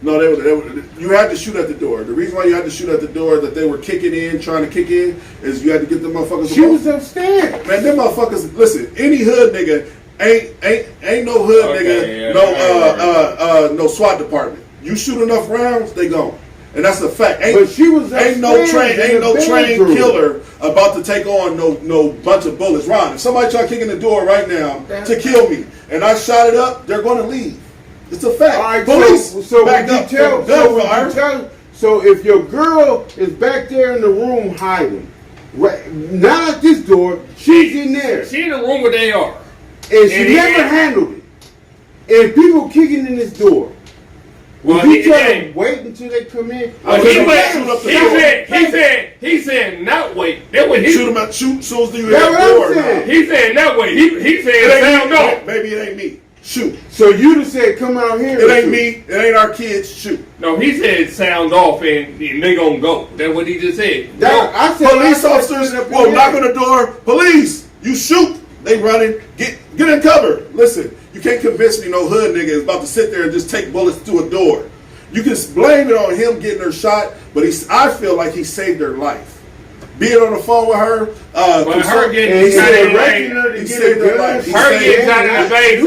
No, you had to shoot at the door. The reason why you had to shoot at the door that they were kicking in, trying to kick in, is you had to get the motherfuckers. She was upstairs. Man, them motherfuckers. Listen, any hood nigga ain't no hood nigga. Yeah, No SWAT department. You shoot enough rounds, they gone. And that's a fact. But she was ain't no upstairs in trained the bedroom. killer about to take on no bunch of bullets. Ron, if somebody try kicking the door right now to kill me and I shot it up, they're gonna leave. It's a fact. All right, Police so back would you up. tell, so if your girl is back there in the room hiding, right, not at this door, she's in there, She in the room with AR, and she never handled it. And people kicking in this door. Well, You tell them wait until they come in. Well, he he said not wait. That what he shoot him out. Shoot soon as you hit That's the what door. I'm saying. He said not wait. He said It ain't sound me. off. Baby, it ain't me. Shoot. So you just said come out here. It ain't me. It ain't our kids. Shoot. No, he said sound off and they gonna go. That's what he just said. I said Police I officers, said, knock on the door. Police, you shoot. They running. Get in cover. Listen, you can't convince me no hood nigga is about to sit there and just take bullets through a door. You can blame it on him getting her shot, but I feel like he saved her life. Being on the phone with her, But her getting he shot saved in the her face. He saved her life. He Her saved getting shot in the face.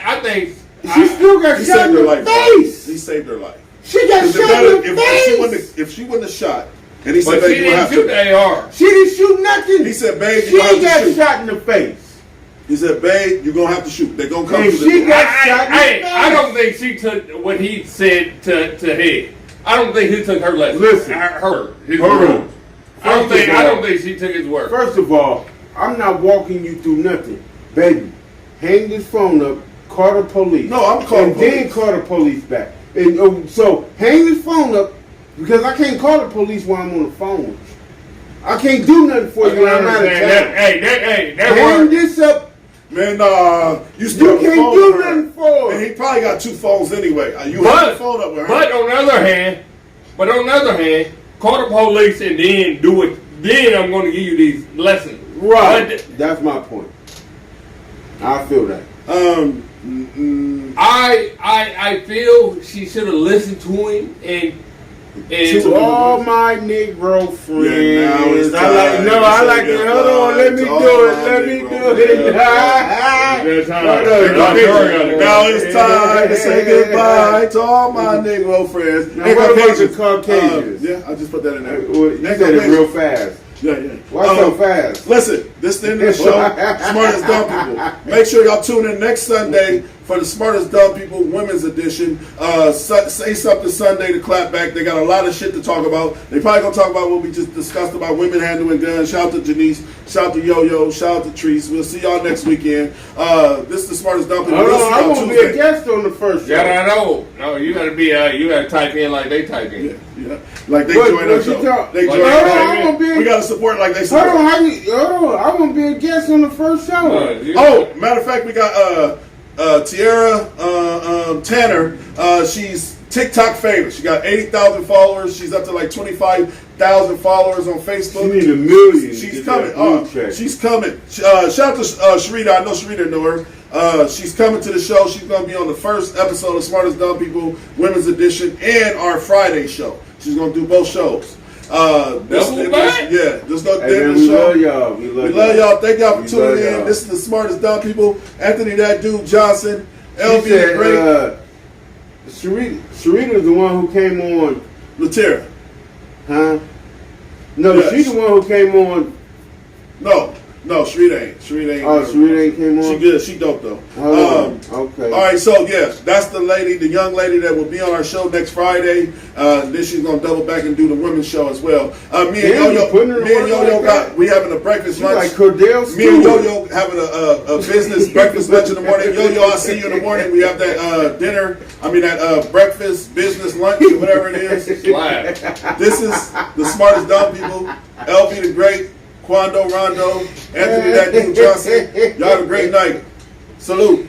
I think. She still got He shot saved in her the life. face. He saved her life. She got shot in the face. If she wouldn't have shot, and he But said, she "Babe, you didn't have shoot to." the AR. She didn't shoot nothing. He said, "Babe, she you have to got shoot." shot in the face. He said, "Babe, you're gonna have to shoot. They're gonna come And to the she door." got shot in the face. I don't think she took what he said to head. I don't think he took her lesson. Listen. His Hold word. on. I don't think she took his word. First of all, I'm not walking you through nothing. Baby, hang this phone up, call the police. No, I'm calling And then police. call the police back. And so hang this phone up because I can't call the police while I'm on the phone with you. I can't do nothing for you when I'm out of town. That Hang word. this up. Man, you still You have a can't phone do with her. nothing for And her. he probably got two phones anyway. You have the phone up with her. But on the other hand, call the police and then do it. Then I'm going to give you these lessons. Right. But That's my point. I feel that. I feel she should have listened to him and To all my Negro friends, Yeah, now it's I like time no, to I say like it. Hold goodbye on, let me to do all it. my Let me Negro do it. Now it's time to say goodbye to all my Negro friends. Now, Ain't what no about the patience. Caucasians? Yeah, I just put that in there. You Ain't said no it real patience. fast. Yeah. Why so fast? Listen, this is the end of the show. Smartest Dumb People. Make sure y'all tune in next Sunday for the Smartest Dumb People Women's Edition. Say Something Sunday to clap back. They got a lot of shit to talk about. They probably gonna talk about what we just discussed about women handling guns. Shout out to Janice. Shout out to Yo-Yo. Shout out to Treese. We'll see y'all next weekend. This is the Smartest Dumb People. Hold We'll on, see I y'all want to be a Tuesday. guest on the first show. yeah, I know. No, you gotta be. You gotta type in like they type in. Yeah. Like they But- join our but you show. talk- They Like, join Hold our on, show. I want to be. We gotta support like they Hold support. on, I want to be a guest on the first show. Oh, matter of fact, we got Tiara Tanner. She's TikTok famous. She got 80,000 followers. She's up to like 25,000 followers on She Facebook. need $1 million. to She's get coming. that blue check. She's coming. Shout out to Sharita. I know Sharita know her. She's coming to the show. She's going to be on the first episode of Smartest Dumb People Women's Edition and our Friday show. She's going to do both shows. Double back? Yeah. This is the Hey, end man, of the we show. love y'all. We We love y'all. Thank y'all for We tuning love in. y'all. This is the Smartest Dumb People. Anthony, that dude Johnson. She LB the said, Great. Sharita's the one who came on, Latera. huh? No, Yes. she's the one who came on. No. No, Shrita ain't. Oh, Shrita ain't came on? She good. She dope though. Okay. All right, so yeah, that's the young lady that will be on our show next Friday. Then she's gonna double back and do the women's show as well. Me and Yo-Yo we having a breakfast lunch. Like Cordell Me and Yo-Yo having a business breakfast lunch in the morning. Yo-Yo, I'll see you in the morning. We have that that breakfast business lunch or whatever it is. This is the smartest dumb people. LV the Great, Quando Rondo, Anthony that dude Johnson. Y'all have a great night. Salute.